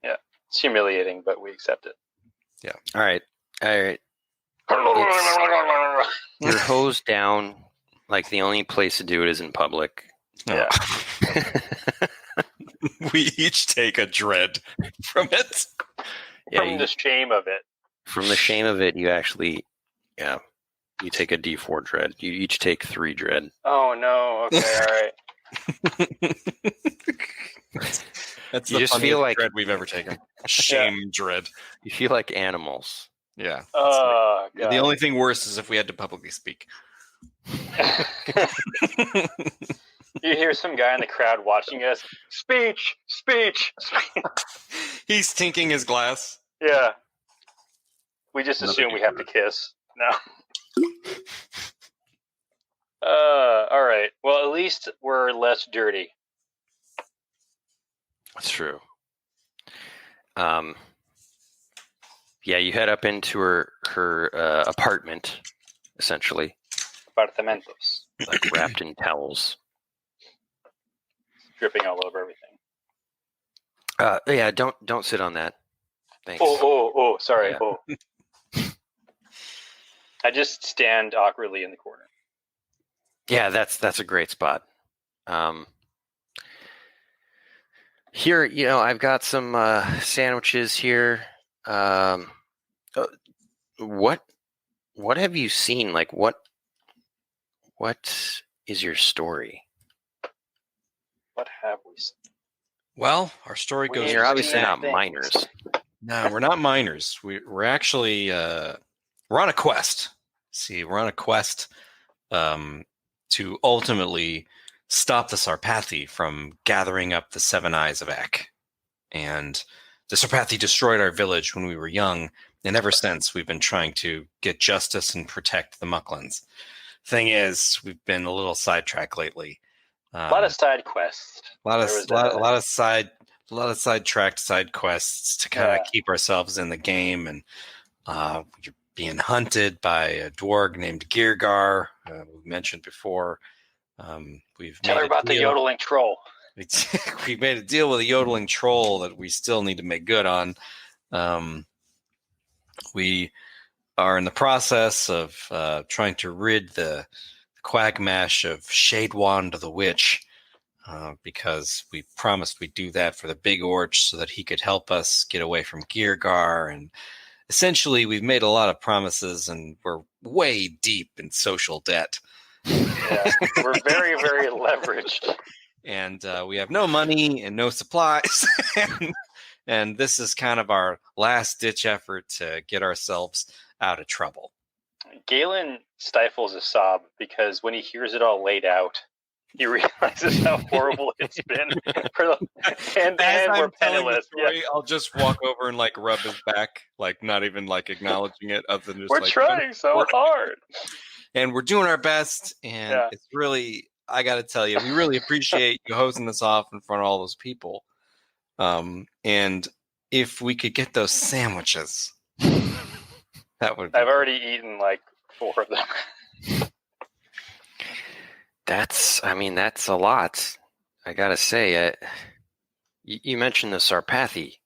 Yeah. It's humiliating, but we accept it. All right. You're hosed down. Like the only place to do it is in public. Yeah. We each take a dread from it. From the shame of it. From the shame of it, you actually, you take a D4 dread. You each take 3 dread. Oh no. Okay. All right. That's You the just funniest feel like- dread we've ever taken. Shame dread. You feel like animals. Yeah. Oh god. The only thing worse is if we had to publicly speak. You hear some guy in the crowd watching us. Speech. He's tinking his glass. Yeah. We just assume we have to kiss. No. All right. Well, at least we're less dirty. That's true. You head up into her apartment, essentially, Apartamentos. like wrapped in towels. Dripping all over everything. Don't sit on that. Thanks. Oh, sorry. Yeah. Oh. I just stand awkwardly in the corner. Yeah, that's a great spot. Here, I've got some sandwiches here. What have you seen? Like, what is your story? What have we seen? Well, our story goes. You're obviously not things. minors. No, we're not minors. We're actually we're on a quest. See, we're on a quest to ultimately stop the Sarpathi from gathering up the 7 Eyes of Ek. And the Sarpathi destroyed our village when we were young, and ever since we've been trying to get justice and protect the Mucklands. Thing is, we've been a little sidetracked lately. A lot of side quests. A lot of sidetracked side quests to kind of keep ourselves in the game, and you're being hunted by a dwarg named Girgar. We mentioned before. Tell her about the yodeling troll. We made a deal with a yodeling troll that we still need to make good on. We are in the process of trying to rid the quagmash of Shadewand the Witch, because we promised we'd do that for the big Orch so that he could help us get away from Girgar. And essentially, we've made a lot of promises, and we're way deep in social debt. Yeah, we're very, very leveraged. And we have no money and no supplies. And this is kind of our last-ditch effort to get ourselves out of trouble. Galen stifles a sob because when he hears it all laid out, he realizes how horrible it's been. And we're penniless. Story, I'll just walk over and rub his back, not even acknowledging it, other than just we're trying so hard. And we're doing our best, and it's really, I got to tell you, we really appreciate you hosing us off in front of all those people. And if we could get those sandwiches, that would. I've already eaten 4 of them. That's a lot. I gotta say, you mentioned the Sarpathi.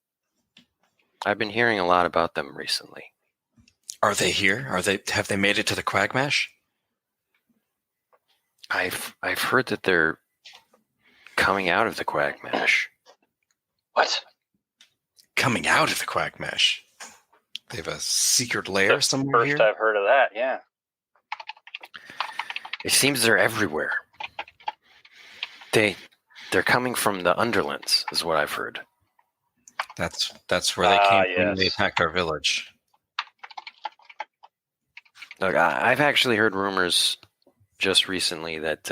I've been hearing a lot about them recently. Are they here? Have they made it to the Quagmash? I've heard that they're coming out of the Quagmash. What? Coming out of the Quagmash? They have a secret lair somewhere here? First I've heard of that, yeah. It seems they're everywhere. They're coming from the Underlands, is what I've heard. That's where they came from when they attacked our village. Look, I've actually heard rumors just recently that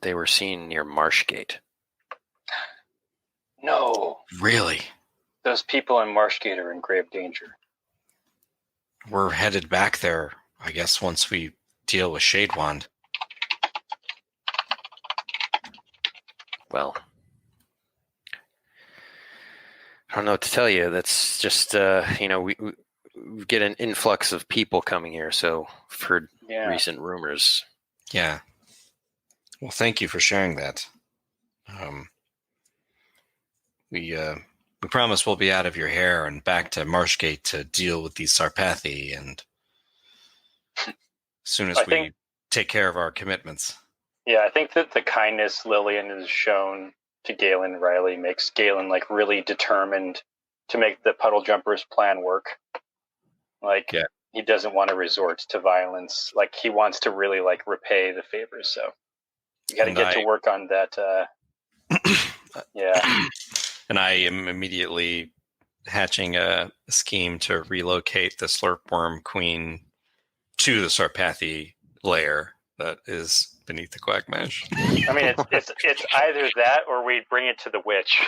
they were seen near Marshgate. No. Really? Those people in Marshgate are in grave danger. We're headed back there, I guess, once we deal with Shadewand. Well, I don't know what to tell you. That's just, we get an influx of people coming here. So I've heard recent rumors. Yeah. Well, thank you for sharing that. We promise we'll be out of your hair and back to Marshgate to deal with these Sarpathi, and as soon as we take care of our commitments. Yeah, I think that the kindness Lillian has shown to Galen and Riley makes Galen like really determined to make the Puddle Jumpers plan work. Like he doesn't want to resort to violence. Like he wants to really like repay the favors. So you got to get to work on that. Yeah. And I am immediately hatching a scheme to relocate the Slurpworm Queen to the Sarpathi lair that is beneath the Quagmash. I mean, it's either that or we bring it to the witch.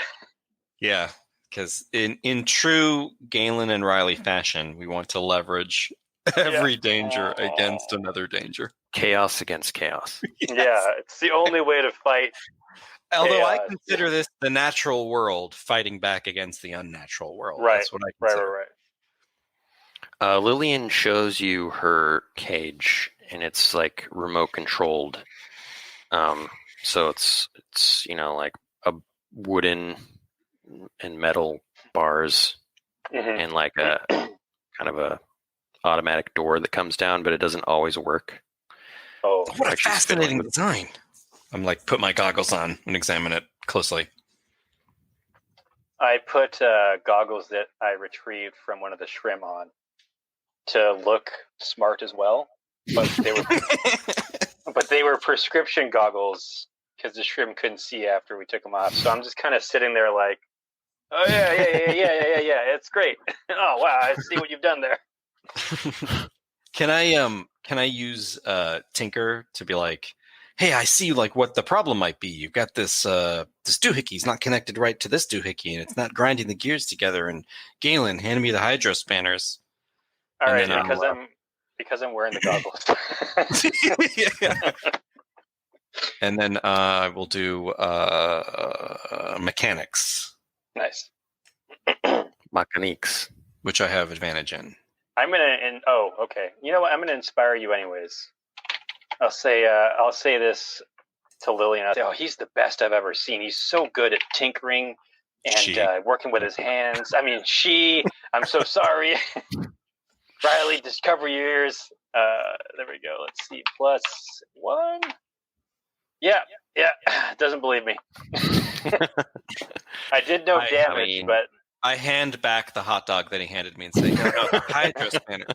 Yeah, because in true Galen and Riley fashion, we want to leverage every danger against another danger. Chaos against chaos. Yeah, it's the only way to fight. Although I consider this the natural world fighting back against the unnatural world. Right. That's what I consider. Right. Lillian shows you her cage, and it's like remote controlled. So it's like a wooden and metal bars, and like a kind of a automatic door that comes down, but it doesn't always work. Oh, what a fascinating design! I'm like, put my goggles on and examine it closely. I put goggles that I retrieved from one of the Shrim on to look smart as well, but they were prescription goggles because the Shrim couldn't see after we took them off. So I'm just kind of sitting there like, oh yeah, it's great. Oh wow, I see what you've done there. Can I use Tinker to be like, hey, I see like what the problem might be. You've got this doohickey's not connected right to this doohickey, and it's not grinding the gears together. And Galen, hand me the hydro spanners. All right, because I'm wearing the goggles. Yeah. And then we'll do mechanics. Nice. Mechanics, which I have advantage in. I'm gonna. Okay. You know what? I'm gonna inspire you anyways. I'll say this to Lillian. I'll say, he's the best I've ever seen. He's so good at tinkering and working with his hands. I mean, I'm so sorry. Riley, just cover your ears. There we go. Let's see. +1. Yeah. Doesn't believe me. I did no damage, but I hand back the hot dog that he handed me and say, no, hydro spanners.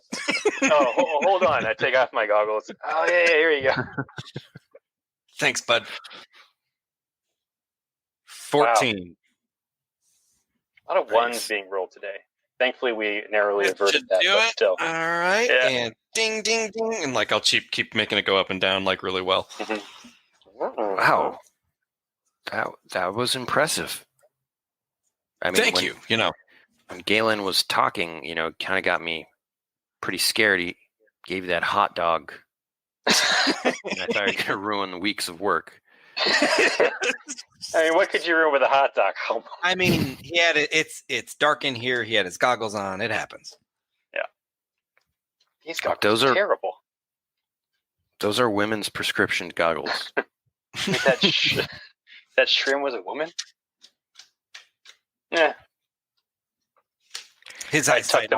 Hold on. I take off my goggles. Oh, yeah, here you go. Thanks, bud. 14. Wow. A lot of ones being rolled today. Thankfully, we narrowly averted that, but still. All right. Yeah. And ding, ding, ding. And like I'll keep making it go up and down like really well. Wow. That was impressive. I mean, Thank you. When Galen was talking, kind of got me pretty scared. He gave you that hot dog. And I thought you were going to ruin weeks of work. I mean, what could you ruin with a hot dog? I mean, he had it's dark in here. He had his goggles on. It happens. Yeah. These goggles are terrible. Those are women's prescription goggles. That Shrim was a woman? Yeah. I tucked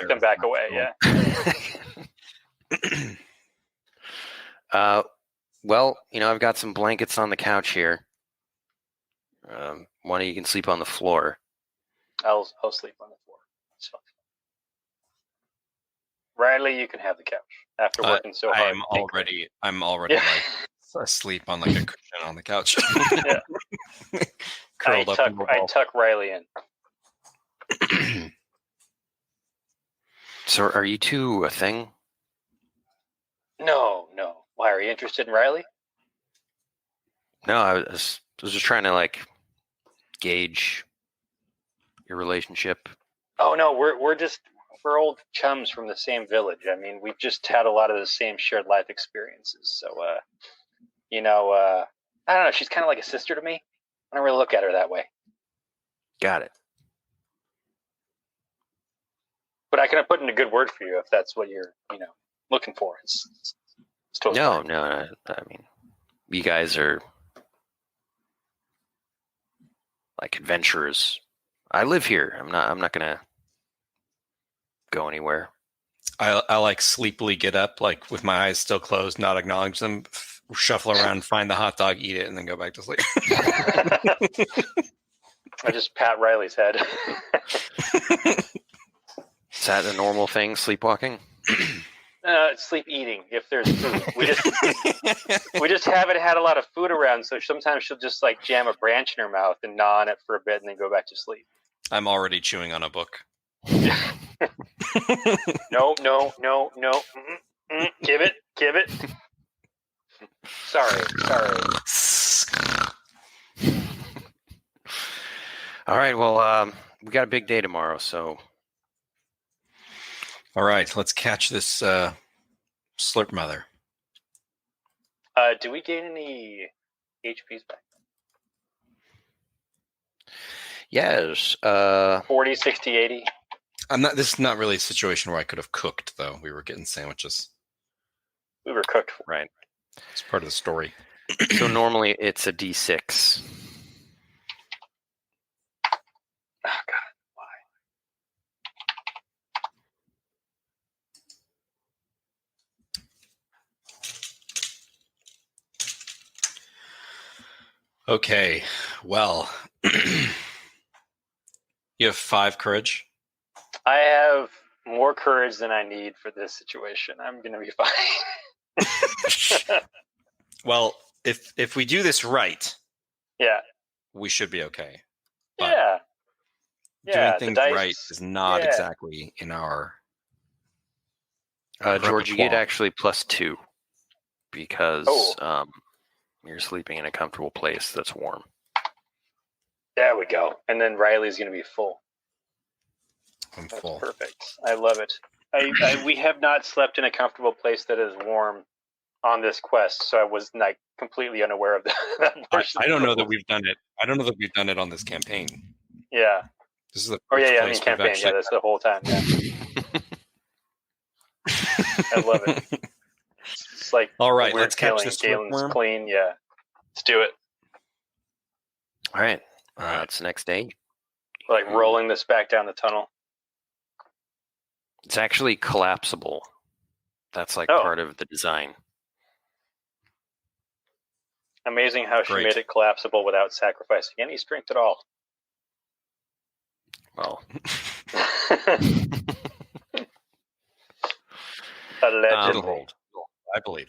them back away, yeah. Well, I've got some blankets on the couch here. One of you can sleep on the floor. I'll sleep on the floor. It's fine. Riley, you can have the couch after working so hard. I'm already like asleep on like a cushion on the couch. Yeah. Curled up. I tuck Riley in. So, are you two a thing? No. Why, are you interested in Riley? No, I was just trying to gauge your relationship. Oh no, we're old chums from the same village. I mean, we've just had a lot of the same shared life experiences. So, I don't know. She's kind of like a sister to me. I don't really look at her that way. Got it. But I can put in a good word for you if that's what you're, looking for. It's totally fine. No. I mean, you guys are like adventurers. I live here. I'm not gonna go anywhere. I like sleepily get up, like with my eyes still closed, not acknowledge them, shuffle around, find the hot dog, eat it, and then go back to sleep. I just pat Riley's head. Is that a normal thing, sleepwalking? Sleep eating. If there's food, we just haven't had a lot of food around, so sometimes she'll just like jam a branch in her mouth and gnaw on it for a bit, and then go back to sleep. I'm already chewing on a book. No. Give it. Sorry. All right. Well, we got a big day tomorrow, so. All right, let's catch this slurp mother. Do we gain any HPs back? Yes. 40, 60, 80? This is not really a situation where I could have cooked, though. We were getting sandwiches. We were cooked for. Right. It's part of the story. So normally it's a D6. Oh, God. Why? Okay, well, you have 5 courage. I have more courage than I need for this situation. I'm going to be fine. Well, if we do this right, Yeah. we should be okay. But Yeah. doing the things dice- right is not yeah. exactly in our. George, you get repertoire. actually +2 because Oh. you're sleeping in a comfortable place that's warm. There we go. And then Riley's going to be full. I'm That's full. perfect. I love it. We have not slept in a comfortable place that is warm on this quest, so I was like completely unaware of that. I don't know that we've done it. I don't know that we've done it on this campaign. Yeah. This is the Oh first yeah. I place mean we've campaign. actually- Yeah, that's the whole time. Yeah. I love it. It's like All right, weird let's catch feeling. this Galen's slipworm. clean. Yeah. Let's do it. All right. All right. It's the next day. We're like rolling this back down the tunnel. It's actually collapsible. That's like Oh. part of the design. Amazing how she Great. made it collapsible without sacrificing any strength at all. Well, Allegedly. I believe.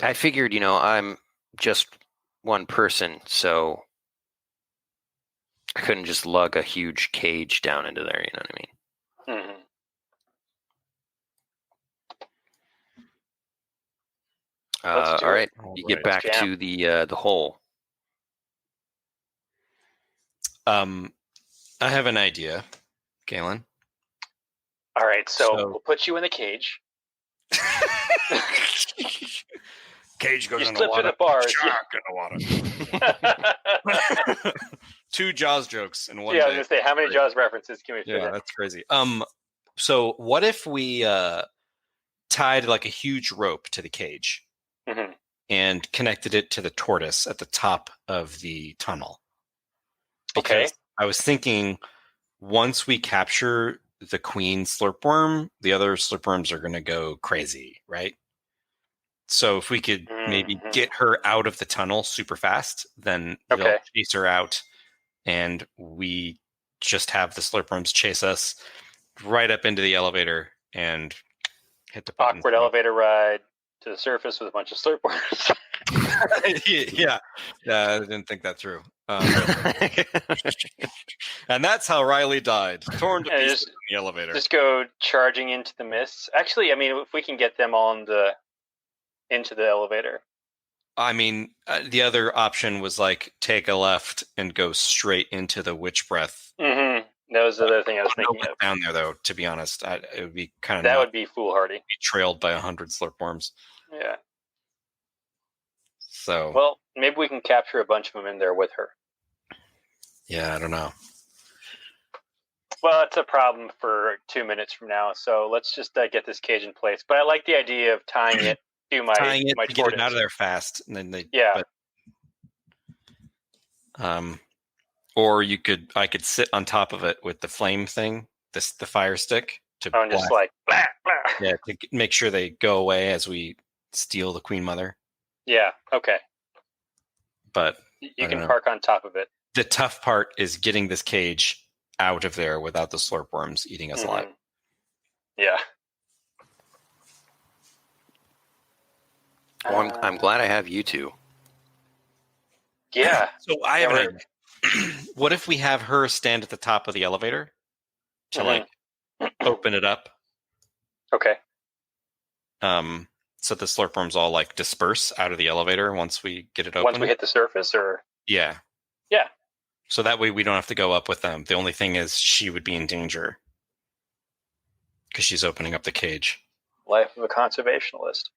I figured, I'm just one person, so I couldn't just lug a huge cage down into there, you know what I mean? Mhm. Let's do All it. right, All you right. get back Jam. to the hole. I have an idea, Galen. All right, so So- we'll put you in the cage. Cage goes You in the slip through water. the bars. Shark in the water. 2 Jaws jokes in one Yeah, I day. was gonna say, how many Great. Jaws references can we fit Yeah, in? that's crazy. So what if we tied like a huge rope to the cage Mhm. and connected it to the tortoise at the top of the tunnel? Okay. Because I was thinking once we capture the queen slurpworm, the other slurpworms are going to go crazy, right? So if we could maybe Mhm. get her out of the tunnel super fast, then they'll Okay. chase her out, and we just have the slurpworms chase us right up into the elevator and hit the button. Awkward elevator ride to the surface with a bunch of slurpworms. Yeah, I didn't think that through. And that's how Riley died, torn to Yeah, pieces in the elevator. Just go charging into the mists. Actually, I mean, if we can get them all into the elevator. I mean, the other option was like take a left and go straight into the witch breath. Mm-hmm. That was the other thing I was I don't know thinking what's of. down there, though. To be honest, it would be kind of That not would be foolhardy. be trailed by 100 slurpworms. Yeah. So Well, maybe we can capture a bunch of them in there with her. yeah, I don't know. Well, it's a problem for 2 minutes from now, so let's just get this cage in place. But I like the idea of tying it to my Tying it my to get it tortoise. out of there fast, and then they Yeah. Or I could sit on top of it with the flame thing, the fire stick to Oh, and just like blah, blah. yeah, to make sure they go away as we steal the Queen Mother. Yeah. Okay. But You can park on top of it. the tough part is getting this cage out of there without the slurp worms eating us alive. Yeah. Well, I'm glad I have you two. Yeah. So I have an idea. What if we have her stand at the top of the elevator to like open it up? Okay. So the slurp worms all like disperse out of the elevator once we get it open. Once we hit the surface, or Yeah. So that way we don't have to go up with them. The only thing is she would be in danger because she's opening up the cage. life of a conservationalist.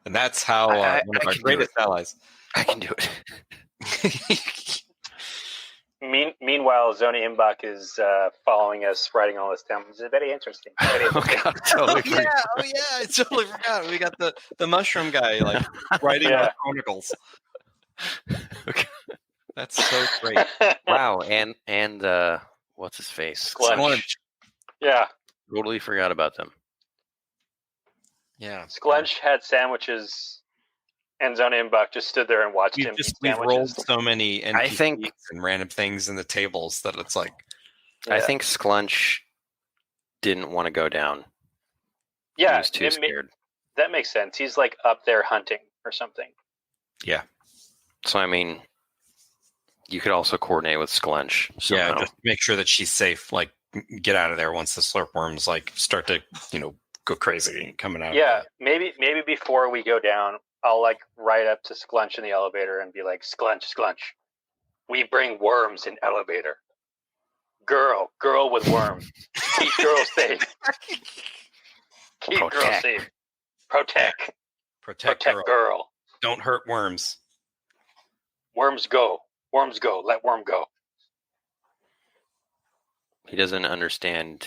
And that's how one of our greatest allies. I can do it. Meanwhile, Zoni Imbach is following us, writing all this down. It's very interesting. Very interesting. Oh yeah, I totally forgot. We got the mushroom guy like writing our chronicles. Okay. That's so great. Wow, and what's his face? Sklunch. Yeah. Totally forgot about them. Yeah. Sklunch had sandwiches, and Zoni Imbach just stood there and watched him eat We've sandwiches. rolled so many NPCs I think and random things in the tables that it's like. Yeah. I think Sklunch didn't want to go down. He Yeah, was too scared. that makes sense. He's like up there hunting or something. Yeah. So I mean, you could also coordinate with Sklunch. Yeah, just make sure that she's safe. Like, get out of there once the slurp worms like start to, go crazy and coming out. Yeah, maybe before we go down, I'll like ride up to Sklunch in the elevator and be like, Sklunch, we bring worms in elevator. Girl with worms. Keep girl safe. Keep girl safe. Protect girl. Don't hurt worms. Worms go. Let worm go. He doesn't understand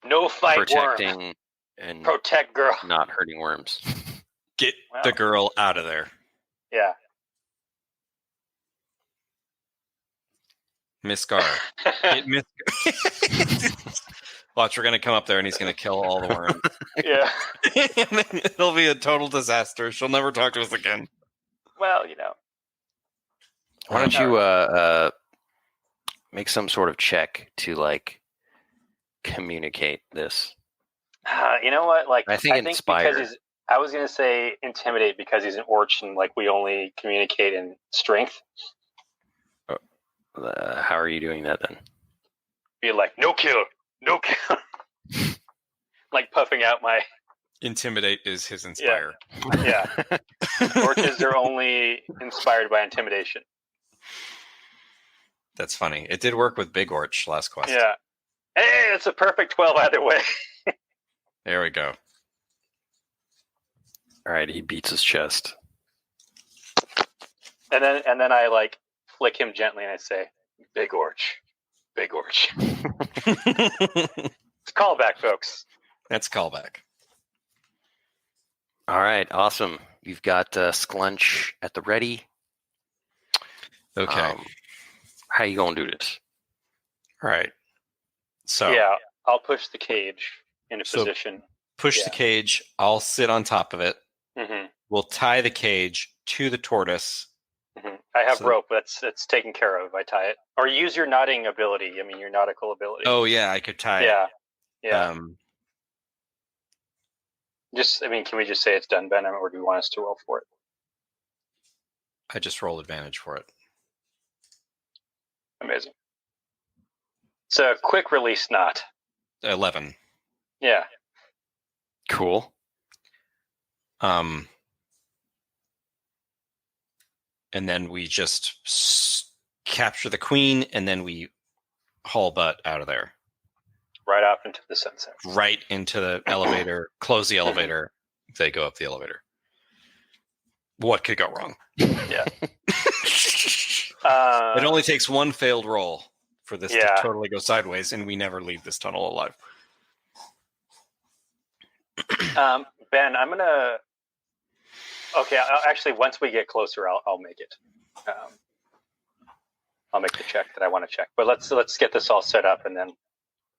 No fight protecting worms. and Protect girl. not hurting worms. Get the girl out of there. Yeah. Miss Gar. Get Miss Watch, we're going to come up there and he's going to kill all the worms. Yeah. And then it'll be a total disaster. She'll never talk to us again. Well, Why don't you make some sort of check to like communicate this? You know what? Like, I think inspire. Because I was going to say intimidate because he's an Orch and like we only communicate in strength. How are you doing that then? Be like, no kill. Like puffing out my... Intimidate is his inspire. Yeah. Orches are only inspired by intimidation. That's funny. It did work with Big Orch last quest. Yeah. Hey, it's a perfect 12 either way. There we go. All right, he beats his chest. And then I like flick him gently and I say, Big Orch. It's callback, folks. That's callback. All right, awesome. You've got Sklunch at the ready. Okay. How you gonna do this? All right. So Yeah, I'll push the cage into position. Push the cage. I'll sit on top of it. Mm-hmm. We'll tie the cage to the tortoise. Mm-hmm. I have rope. That's taken care of. I tie it. Or use your knotting ability. I mean, your nautical ability. Oh yeah, I could tie Yeah. it. Yeah. Can we just say it's done, Ben, or do you want us to roll for it? I just roll advantage for it. Amazing. It's a quick release knot. 11. Yeah. Cool. And then we just capture the queen, and then we haul butt out of there. Right off into the sunset. Right into the elevator. Close the elevator. They go up the elevator. What could go wrong? Yeah. It only takes one failed roll for this Yeah. to totally go sideways, and we never leave this tunnel alive. Ben, I'm gonna. Okay, actually, once we get closer, I'll make it. I'll make the check that I want to check. But let's get this all set up, and then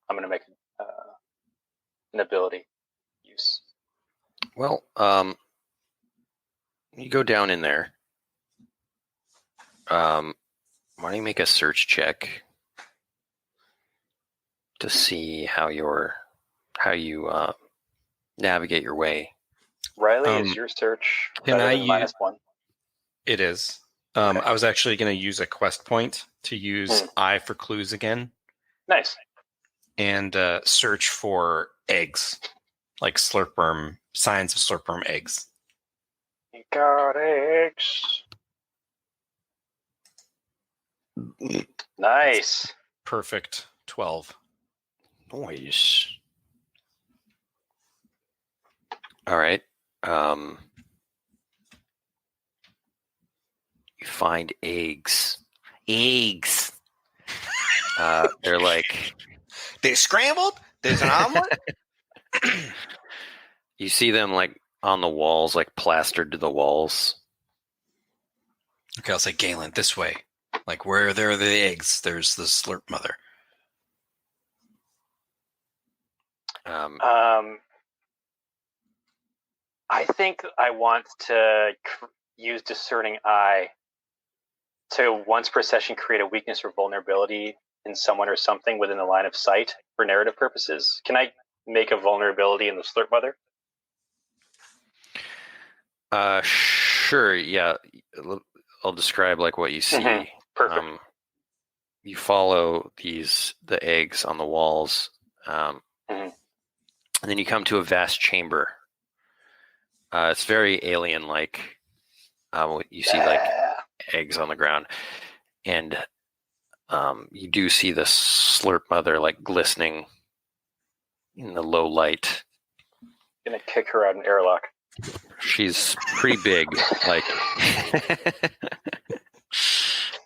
I'm gonna make an ability use. Well, you go down in there. Why don't you make a search check to see how you navigate your way? Riley, is your search can better I than -1? It is. Okay. I was actually going to use a quest point to use eye for clues again. Nice. And search for eggs, like slurpworm, signs of slurpworm eggs. You got eggs. Nice. Perfect 12. Nice. All right. You find eggs. Eggs. They're like... They scrambled? There's an omelet? You see them like on the walls, like plastered to the walls. Okay, I'll say, Galen, this way. Like, where there are the eggs, there's the slurp mother. I think I want to use Discerning Eye to once per session create a weakness or vulnerability in someone or something within the line of sight for narrative purposes. Can I make a vulnerability in the Slurp Mother? Sure, yeah. I'll describe like what you see. Mm-hmm. Perfect. You follow the eggs on the walls, and then you come to a vast chamber. It's very alien-like. You see like eggs on the ground, and you do see the Slurp Mother like glistening in the low light. Gonna kick her out an airlock. She's pretty big. Like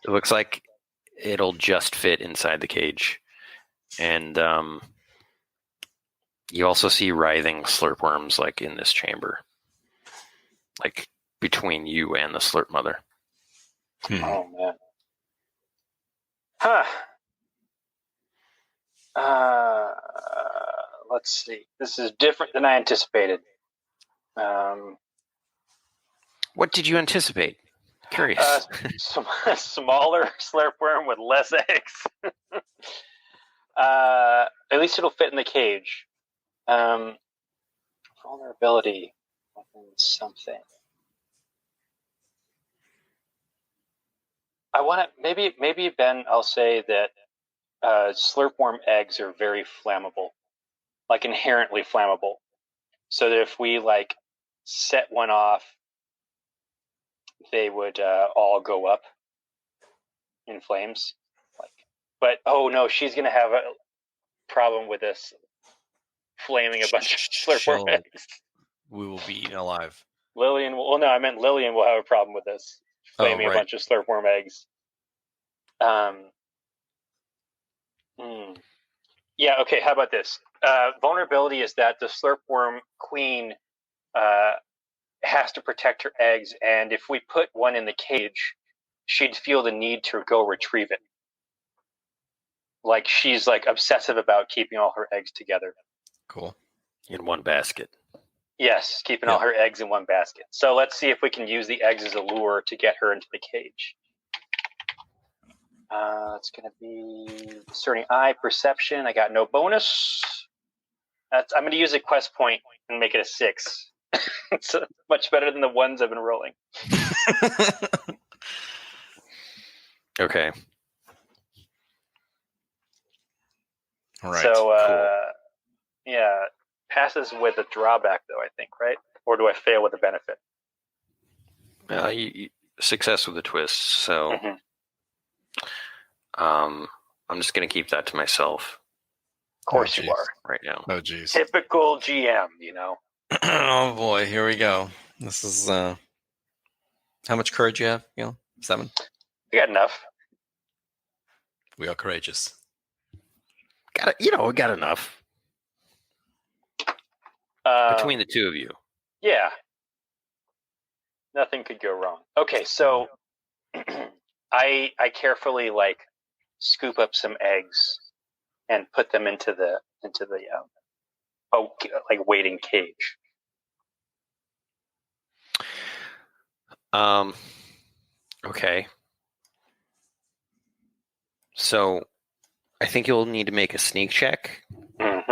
it looks like it'll just fit inside the cage, and you also see writhing slurp worms like in this chamber, like between you and the Slurp Mother. Oh man. Huh. Let's see. This is different than I anticipated. What did you anticipate? Curious. Smaller slurp worm with less eggs. At least it'll fit in the cage. Vulnerability within something. I want to maybe Ben. I'll say that slurpworm eggs are very flammable, like inherently flammable. So that if we like set one off, they would all go up in flames. But oh no, she's gonna have a problem with this flaming a bunch of slurpworm eggs. We will be eaten alive. Lillian will have a problem with this. Flaming a bunch of slurpworm eggs. Yeah, okay, how about this? Vulnerability is that the slurpworm queen has to protect her eggs, and if we put one in the cage, she'd feel the need to go retrieve it. Like, she's like obsessive about keeping all her eggs together. Cool. In one basket. Yes, keeping all her eggs in one basket. So let's see if we can use the eggs as a lure to get her into the cage. It's going to be Discerning Eye, Perception. I got no bonus. I'm going to use a quest point and make it a 6. It's much better than the ones I've been rolling. Okay. All right. So, cool. Yeah, passes with a drawback, though, I think, right? Or do I fail with a benefit? You success with a twist, so I'm just going to keep that to myself. Of course you are. Right now. Oh, geez. Typical GM, you know. Oh, boy. Here we go. This is... How much courage you have? 7? We got enough. We are courageous. We got enough between the two of you. Yeah. Nothing could go wrong. Okay, so I carefully scoop up some eggs and put them into the waiting cage. Okay. So I think you'll need to make a sneak check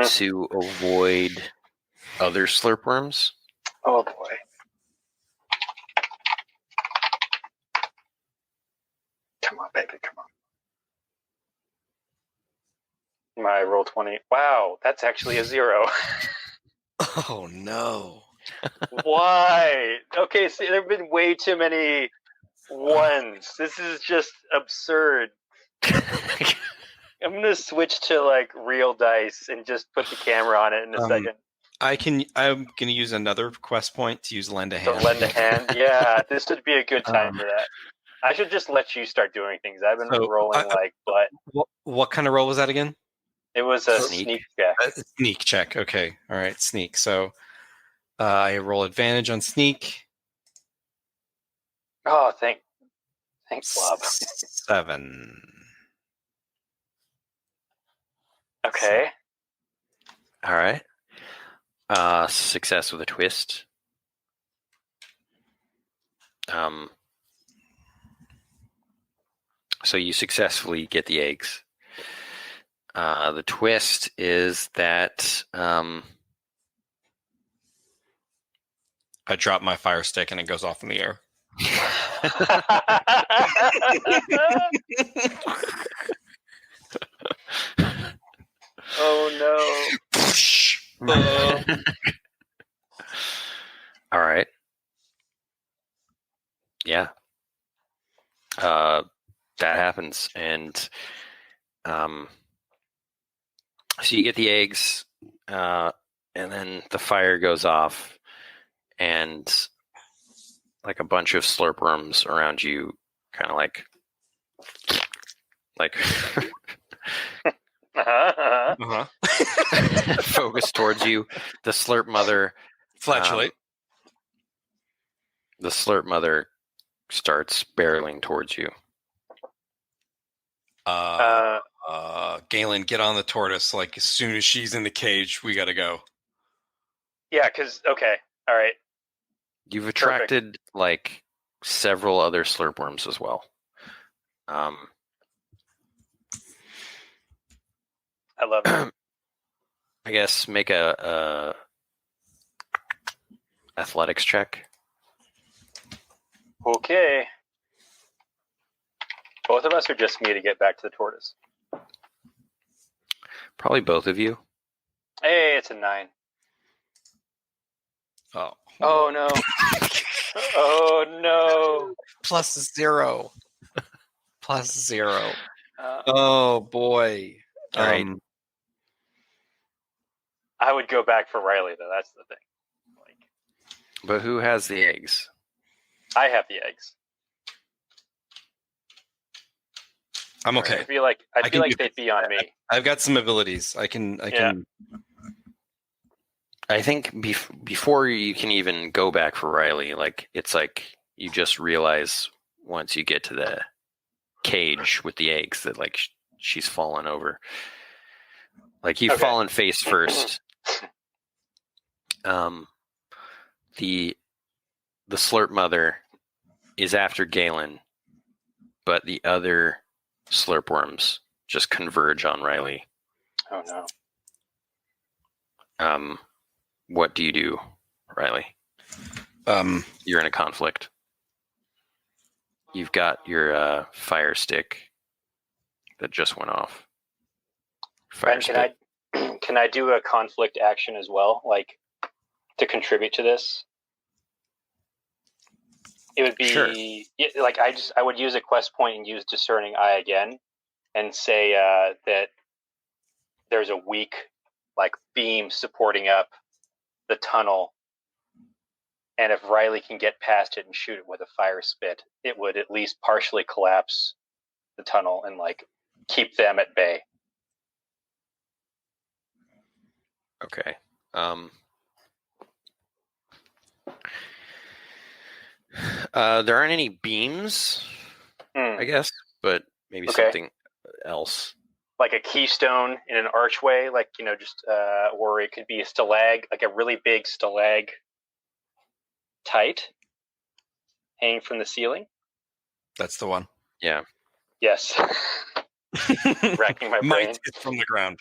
to avoid other slurp worms. Oh boy. Come on, baby, come on. My roll 20. Wow, that's actually a 0. Oh no. Why? Okay, see, there have been way too many ones. This is just absurd. I'm gonna switch to real dice and just put the camera on it in a second. I'm gonna use another quest point to use lend a hand. So lend a hand. Yeah, this would be a good time for that. I should just let you start doing things. I've been rolling butt. What kind of roll was that again? It was a sneak check. Sneak check. Okay. All right. Sneak. So I roll advantage on sneak. Oh, thanks, Bob. 7. Okay. All right. Success with a twist. So you successfully get the eggs. The twist is that I drop my fire stick and it goes off in the air. Oh no. All right. Yeah. That happens. And so you get the eggs, and then the fire goes off, and a bunch of slurp worms around you kind of focus towards you. The slurp mother Flatulate. The slurp mother starts barreling towards you. Galen, get on the tortoise. As soon as she's in the cage, we gotta go. Yeah, because okay, all right. You've attracted several other slurp worms as well. I love it. I guess make a athletics check. Okay. Both of us or just me to get back to the tortoise? Probably both of you. Hey, it's a 9. Oh. Oh no. Oh no. +0. +0. Oh boy. All right. I would go back for Riley though. That's the thing. But who has the eggs? I have the eggs. I'm okay. I feel like they'd be on me. I've got some abilities. I can. I think before you can even go back for Riley, it's you just realize once you get to the cage with the eggs that she's fallen over. You've fallen face first. The slurp mother is after Galen, but the other slurp worms just converge on Riley. Oh no. What do you do, Riley? You're in a conflict. You've got your fire stick that just went off. Ben, can I do a conflict action as well, to contribute to this? It would be sure. I would use a quest point and use Discerning Eye again, and say that there's a weak beam supporting up the tunnel And if Riley can get past it and shoot it with a fire spit, it would at least partially collapse the tunnel and keep them at bay. Okay. There aren't any beams, I guess, but maybe something else. Like a keystone in an archway, or it could be a stalag, like a really big stalag tight hanging from the ceiling. That's the one. Yeah. Yes. Racking my brain. Might is from the ground.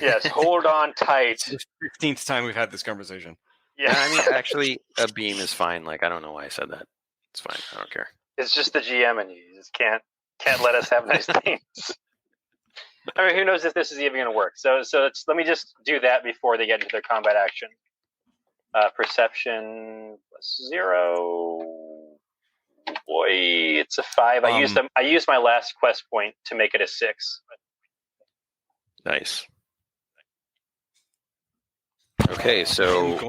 Yes, hold on tight. It's the 15th time we've had this conversation. Yeah. I mean, actually, a beam is fine. I don't know why I said that. It's fine. I don't care. It's just the GM and you. You just can't let us have nice things. I mean, who knows if this is even going to work? So let me just do that before they get into their combat action. Perception +0. Boy, it's a 5. I used my last quest point to make it a 6. Nice. Okay, so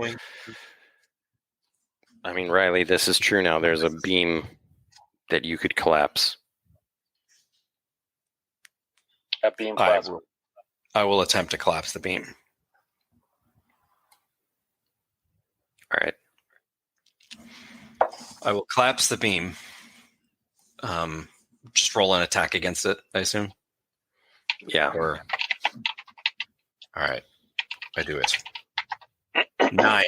I mean, Riley, this is true now. There's a beam that you could collapse. A beam plasma. I will attempt to collapse the beam. All right. I will collapse the beam. Just roll an attack against it, I assume. Yeah. All right. I do it. 9.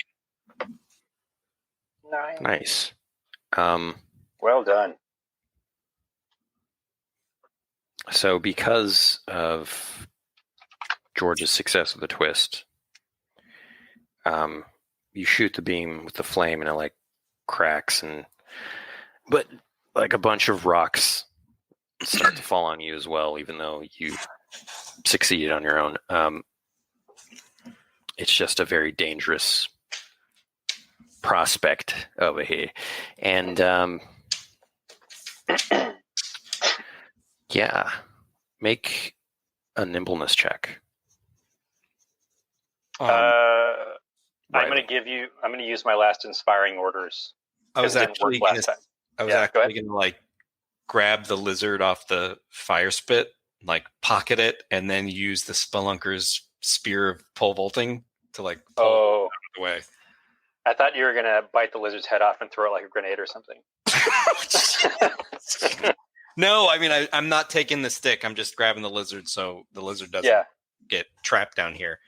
Nice. Well done. So because of George's success with the twist, you shoot the beam with the flame and it cracks, but a bunch of rocks start to fall on you as well, even though you succeeded on your own. It's just a very dangerous prospect over here. And yeah, make a nimbleness check. I'm going to use my last inspiring orders. I was actually going to grab the lizard off the fire spit, pocket it, and then use the spelunker's spear of pole vaulting to pull it out of the way. I thought you were going to bite the lizard's head off and throw it like a grenade or something. No, I mean, I'm not taking the stick. I'm just grabbing the lizard so the lizard doesn't get trapped down here.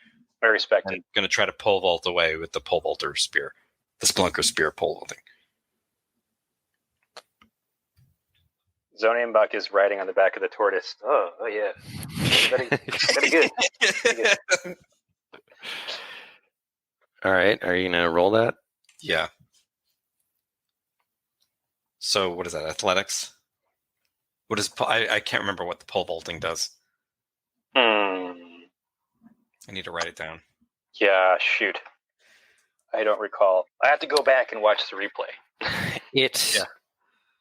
I respect it. I'm going to try to pole vault away with the pole vaulter spear, the spelunker spear pole vaulting. Zonienbach is riding on the back of the tortoise. Oh yeah. Very good. Very good. All right. Are you going to roll that? Yeah. So what is that? Athletics? What is I can't remember what the pole vaulting does. I need to write it down. Yeah, shoot. I don't recall. I have to go back and watch the replay.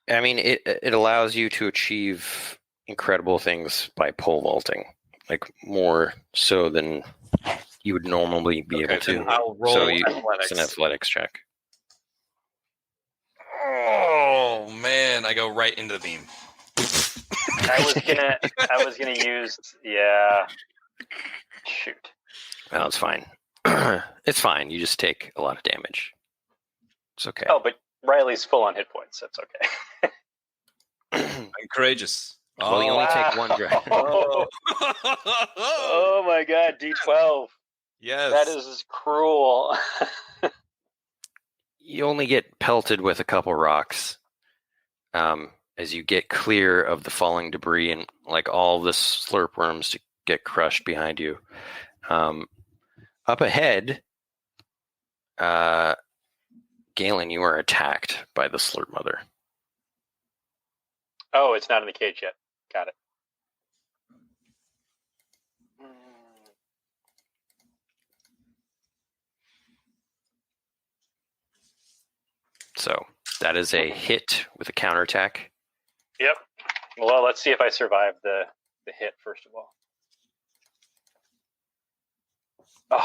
I mean, it allows you to achieve incredible things by pole vaulting, more so than you would normally be able to. I'll roll athletics. It's an athletics check. Oh man, I go right into the beam. I was gonna use shoot. No, it's fine. It's fine. You just take a lot of damage. It's okay. Oh, but Riley's full on hit points. That's okay. I'm courageous. Well, you only take one drag. Oh my god, D12. Yes. That is cruel. You only get pelted with a couple rocks as you get clear of the falling debris and all the slurp worms to get crushed behind you. Up ahead, Galen, you are attacked by the slurp mother. Oh, it's not in the cage yet. Got it. So that is a hit with a counterattack. Yep. Well, let's see if I survive the hit first of all.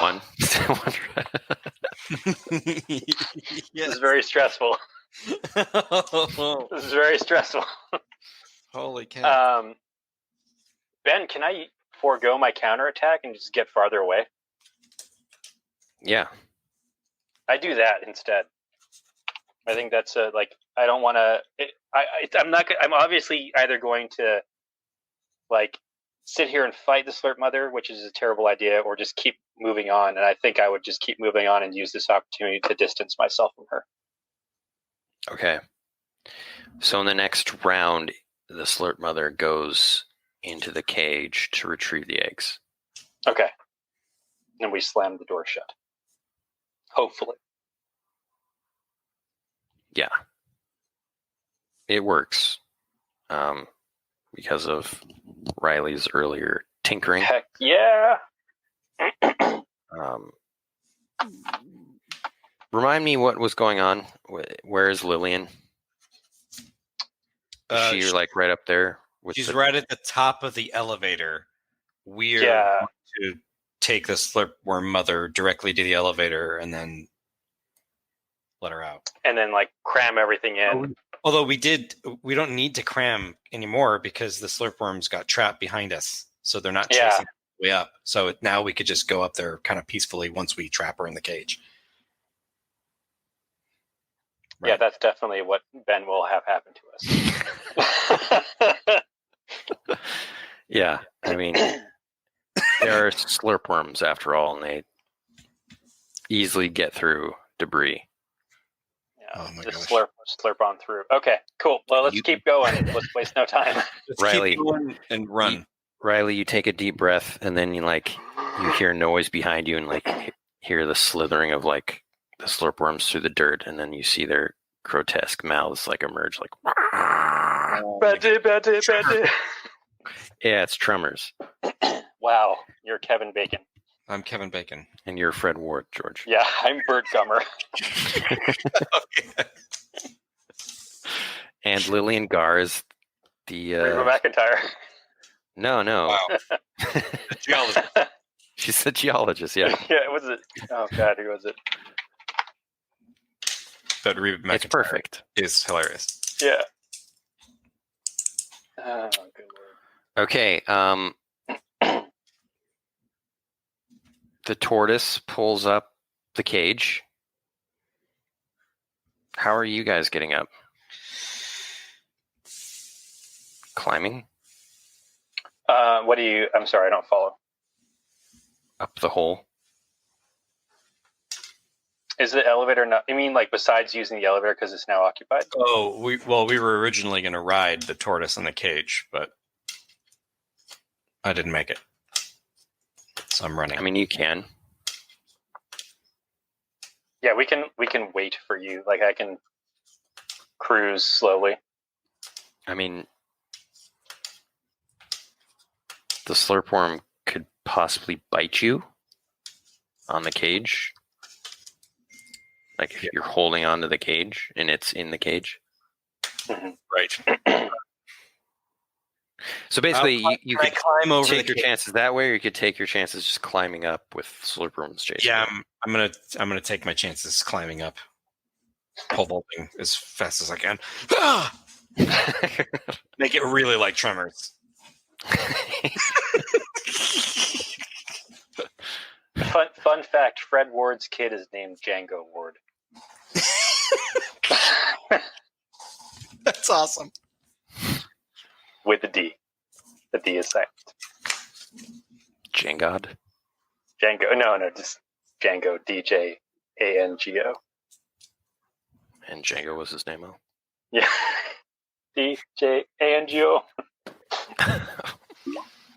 One. This is very stressful. This is very stressful. Holy cow. Ben, can I forego my counterattack and just get farther away? Yeah. I do that instead. I think that's I don't want to. I'm obviously either going to sit here and fight the Slurp Mother, which is a terrible idea, or just keep moving on. And I think I would just keep moving on and use this opportunity to distance myself from her. Okay. So in the next round, the Slurp Mother goes into the cage to retrieve the eggs. Okay. And we slam the door shut. Hopefully. Yeah. It works. Because of Riley's earlier tinkering. Heck yeah. Remind me what was going on. Where is Lillian? Is she right up there? She's right at the top of the elevator. We're going to take the Slurpworm Mother directly to the elevator and then let her out. And then cram everything in. Although we don't need to cram anymore because the Slurpworms got trapped behind us. So they're not chasing way up. So now we could just go up there kind of peacefully once we trap her in the cage. Right. Yeah, that's definitely what Ben will have happen to us. Yeah, I mean, there are Slurpworms after all, and they easily get through debris. Yeah, just slurp on through. Okay, cool. Well, let's keep going. Let's waste no time. Riley, keep going and run. Riley, you take a deep breath, and then you hear noise behind you, and hear the slithering of the Slurpworms through the dirt, and then you see their grotesque mouths emerge Betty. Yeah, it's Tremors. Wow, you're Kevin Bacon. I'm Kevin Bacon. And you're Fred Ward, George. Yeah, I'm Bert Gummer. Okay. And Lillian Garr is the... Reba McEntire. No. Wow. Geologist. She's a geologist, yeah. Yeah, was it? Oh, God, who was it? But Reba McEntire it's perfect. Is hilarious. Yeah. Oh, good word. Okay, the tortoise pulls up the cage. How are you guys getting up? Climbing? I'm sorry, I don't follow. Up the hole? Is the elevator not, I mean, besides using the elevator because it's now occupied? Oh, we were originally going to ride the tortoise in the cage, but I didn't make it. So I'm running. I mean, you can. Yeah, we can wait for you. I can cruise slowly. I mean, the Slurpworm could possibly bite you on the cage. If you're holding onto the cage and it's in the cage. Mm-hmm. Right. So basically, you could climb over take your chances that way, or you could take your chances just climbing up with Slurpworms chasing. Yeah, I'm gonna take my chances climbing up, pole vaulting as fast as I can. Ah! Make it really like Tremors. Fun fact: Fred Ward's kid is named Django Ward. That's awesome. With a D. The D is silent. Jangod? Django. No, just Django. DJANGO. And Django was his name, Yeah. DJANGO.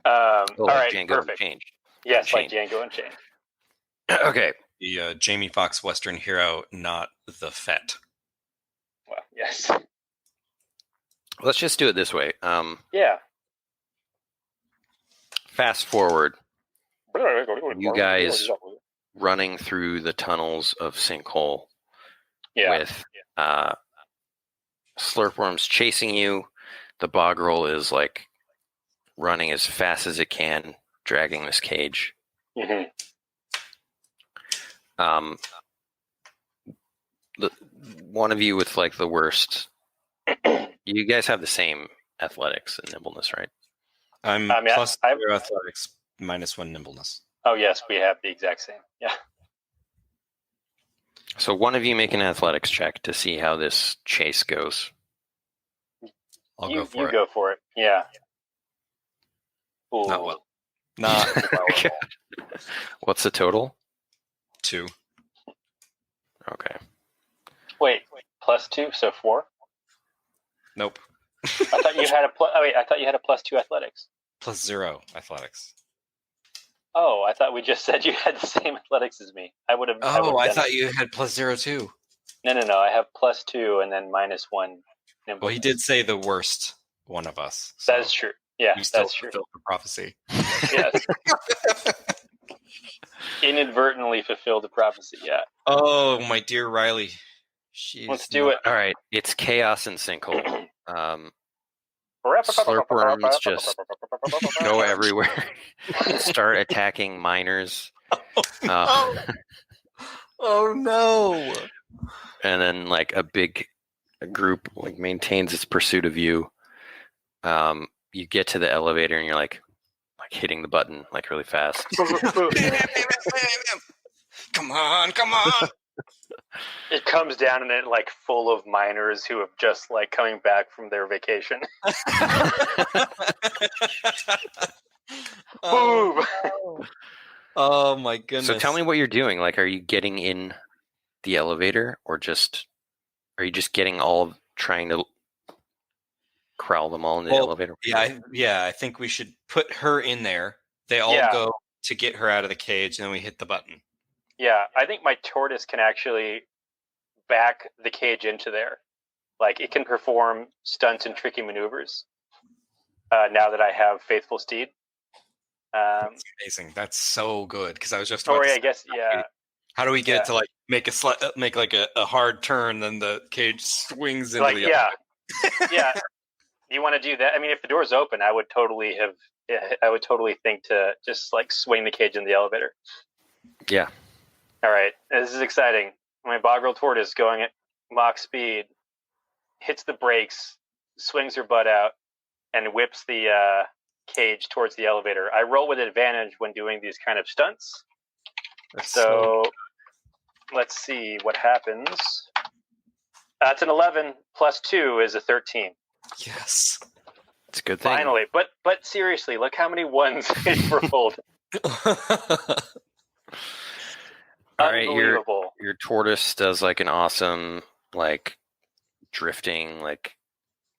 All right, Django perfect. Changed. Yes, Change. Django and Change. Okay. The Jamie Foxx Western hero, not the Fett. Well, yes. Let's just do it this way. Yeah. Fast forward. You guys running through the tunnels of Sinkhole with Slurpworms chasing you. The Bogrel is running as fast as it can, dragging this cage. Mm-hmm. one of you with like the worst. You guys have the same athletics and nimbleness, right? I'm plus 0 athletics, -1 nimbleness. Oh yes, we have the exact same. Yeah. So one of you make an athletics check to see how this chase goes. I'll you go for it. Go for it. Yeah. Ooh. Not well. Not Okay. What's the total? 2. Okay. Wait, +2, so 4. Nope. I thought you had a plus. Oh wait, I thought you had a +2 athletics. +0 athletics. Oh, I thought we just said you had the same athletics as me. I would have. Oh, I thought you had +0 too. No. I have +2 and then -1. Well, he did say the worst one of us. So that is true. Yeah, you still that's true. fulfilled the prophecy. Yes. Inadvertently fulfilled the prophecy. Yeah. Oh, my dear Riley. Let's do it. All right. It's chaos and sinkhole. Slurpworms just go everywhere. Start attacking miners. Oh no! And then like a group like maintains its pursuit of you. You get to the elevator and you're like hitting the button like really fast. Come on! It comes down and it like full of miners who have just like coming back from their vacation. Boom! Oh my goodness! So tell me what you're doing. Like, are you getting in the elevator, or are you just getting trying to corral them all in the elevator? Yeah. I think we should put her in there. They all go to get her out of the cage, and then we hit the button. Yeah, I think my tortoise can actually back the cage into there. Like, it can perform stunts and tricky maneuvers. Now that I have Faithful Steed. That's amazing. That's so good. Because I was just. I guess. Yeah. How do we get to like make like a hard turn, then the cage swings into the yeah. Yeah. You want to do that? I mean, if the door's open, I would totally think to just like swing the cage in the elevator. Yeah. All right, this is exciting. My Bogrel tortoise going at Mach speed hits the brakes, swings her butt out, and whips the cage towards the elevator. I roll with advantage when doing these kind of stunts. So let's see what happens. That's an 11 plus 2 is a 13. Yes. It's a good thing. Finally. But seriously, look how many ones it rolled. All right, your tortoise does like an awesome like drifting like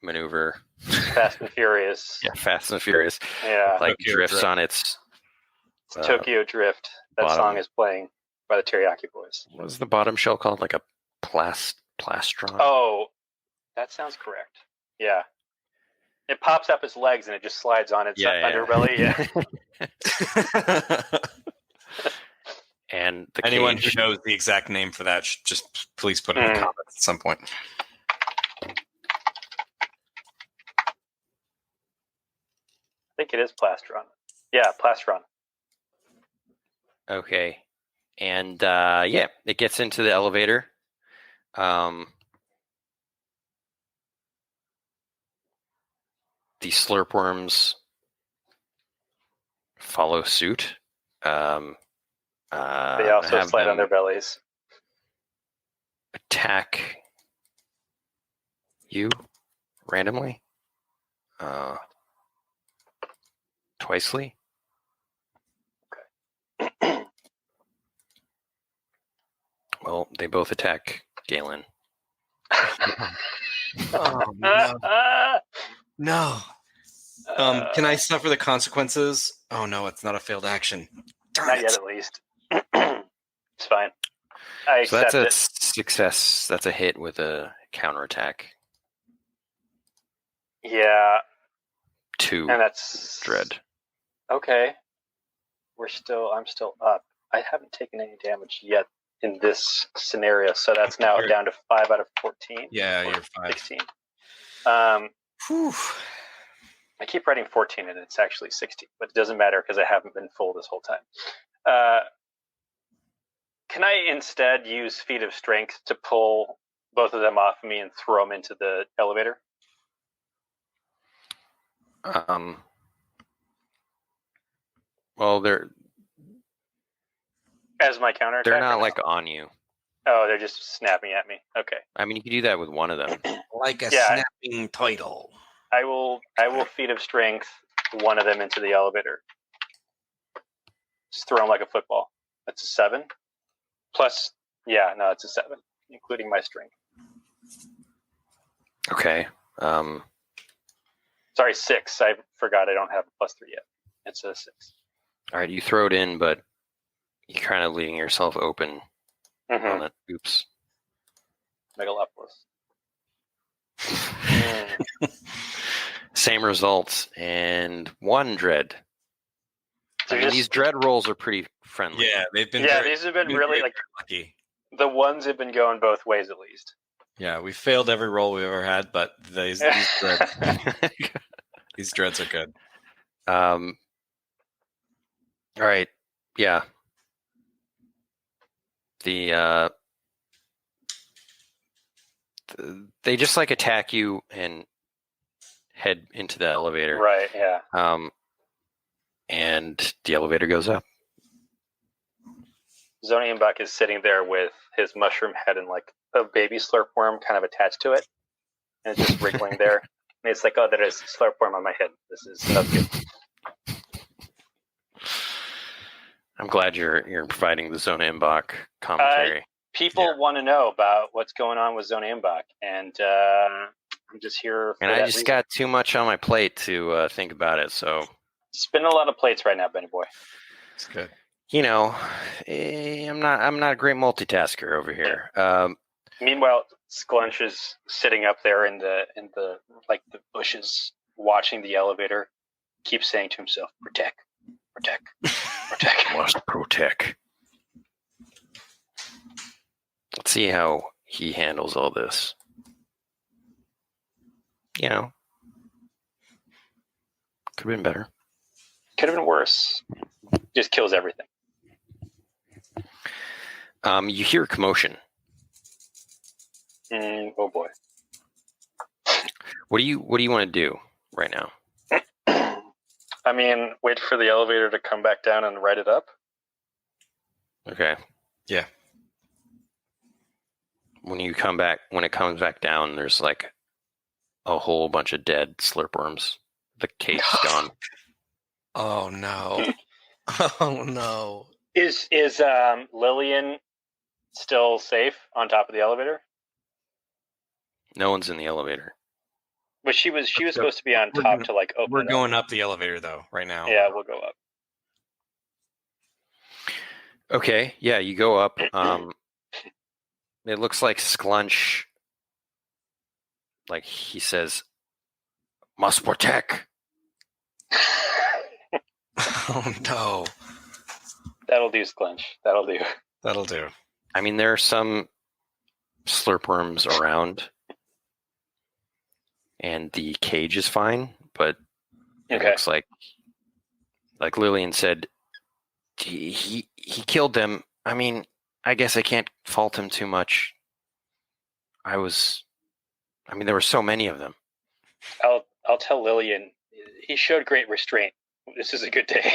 maneuver. Fast and Furious. Yeah, Fast and Furious. Yeah. Like drifts on its Tokyo Drift. That bottom. Song is playing by the Teriyaki Boys. What was the bottom shell called? Like a plastron? Oh, that sounds correct. Yeah. It pops up its legs and it just slides on its underbelly. Yeah. And anyone who knows the exact name for that should just please put it in the comments at some point. I think it is plastron. Yeah, plastron. Okay. And it gets into the elevator. The slurpworms follow suit. They also slide on their bellies. Attack you randomly. Twicely. Okay. Well, they both attack Galen. Oh, no. Can I suffer the consequences? Oh no, it's not a failed action. Darn not it. yet, at least. It's fine. So that's a success. That's a hit with a counterattack. Yeah. 2. And that's dread. Okay. I'm still up. I haven't taken any damage yet in this scenario, so that's now down to 5 out of 14. Yeah, you're 5. 16. Whew. I keep writing 14 and it's actually 16, but it doesn't matter because I haven't been full this whole time. Can I instead use Feat of Strength to pull both of them off of me and throw them into the elevator? Well, they're As my counterattack? they're not like on you. Oh, they're just snapping at me. Okay. I mean, you could do that with one of them. Like a Yeah. snapping title. I will feat of strength one of them into the elevator. Just throw them like a football. That's a 7. Plus, yeah, no, it's a 7, including my strength. Okay. Sorry, 6. I forgot I don't have a +3 yet. It's a 6. All right, you throw it in, but you're kind of leaving yourself open on it. Oops. Megalopolis. Same results and 1 dread. So I mean, these dread rolls are pretty friendly. Yeah, they've been. these have been really like lucky. the ones have been going both ways at least. Yeah, we failed every roll we've ever had, but these dreads are good. All right. Yeah. They just like attack you and head into the elevator. Right, yeah. And the elevator goes up. Zonienbach is sitting there with his mushroom head and like a baby slurp worm kind of attached to it. And it's just wriggling there. And it's like, oh, there is a slurp worm on my head. This is not good. I'm glad you're providing the Zonienbach commentary. People want to know about what's going on with Zonienbach, and I'm just here for and that I just reason. got too much on my plate to think about it, so... Spinning a lot of plates right now, Benny boy. It's good. You know, I'm not a great multitasker over here. Meanwhile, Sklunch is sitting up there in the like the bushes, watching the elevator. Keeps saying to himself, "Protect, protect, protect." Must protect. Let's see how he handles all this. You know, could have been better. Could have been worse. Just kills everything. You hear commotion. Oh boy. What do you want to do right now? I mean, wait for the elevator to come back down and write it up. Okay. Yeah. When it comes back down, there's like a whole bunch of dead slurpworms. The cape's gone. Oh no. Oh no. Is Lillian still safe on top of the elevator? No one's in the elevator. But she was supposed to be on top to like open. We're it going up. up the elevator though right now. Yeah, we'll go up. Okay, yeah, you go up. It looks like Sklunch, like he says, "Must protect." Oh no. That'll do, Sklunch. That'll do. That'll do. I mean, there are some slurpworms around, and the cage is fine, but it Okay. looks like Lillian said, he killed them. I mean, I guess I can't fault him too much. There were so many of them. I'll tell Lillian. He showed great restraint. This is a good day.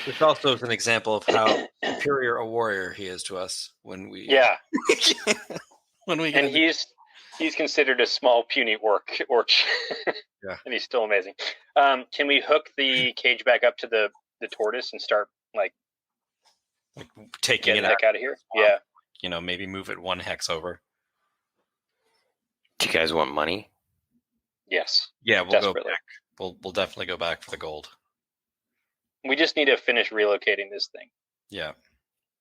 This also is an example of how superior a warrior he is to us when we Yeah, when we and he's considered a small puny orch. Yeah. And he's still amazing. Can we hook the cage back up to the tortoise and start like taking getting it the heck out of here? Yeah. You know, maybe move it 1 hex over. Do you guys want money? Yes. Yeah, we'll go Desperately. back. We'll definitely go back for the gold. We just need to finish relocating this thing. Yeah.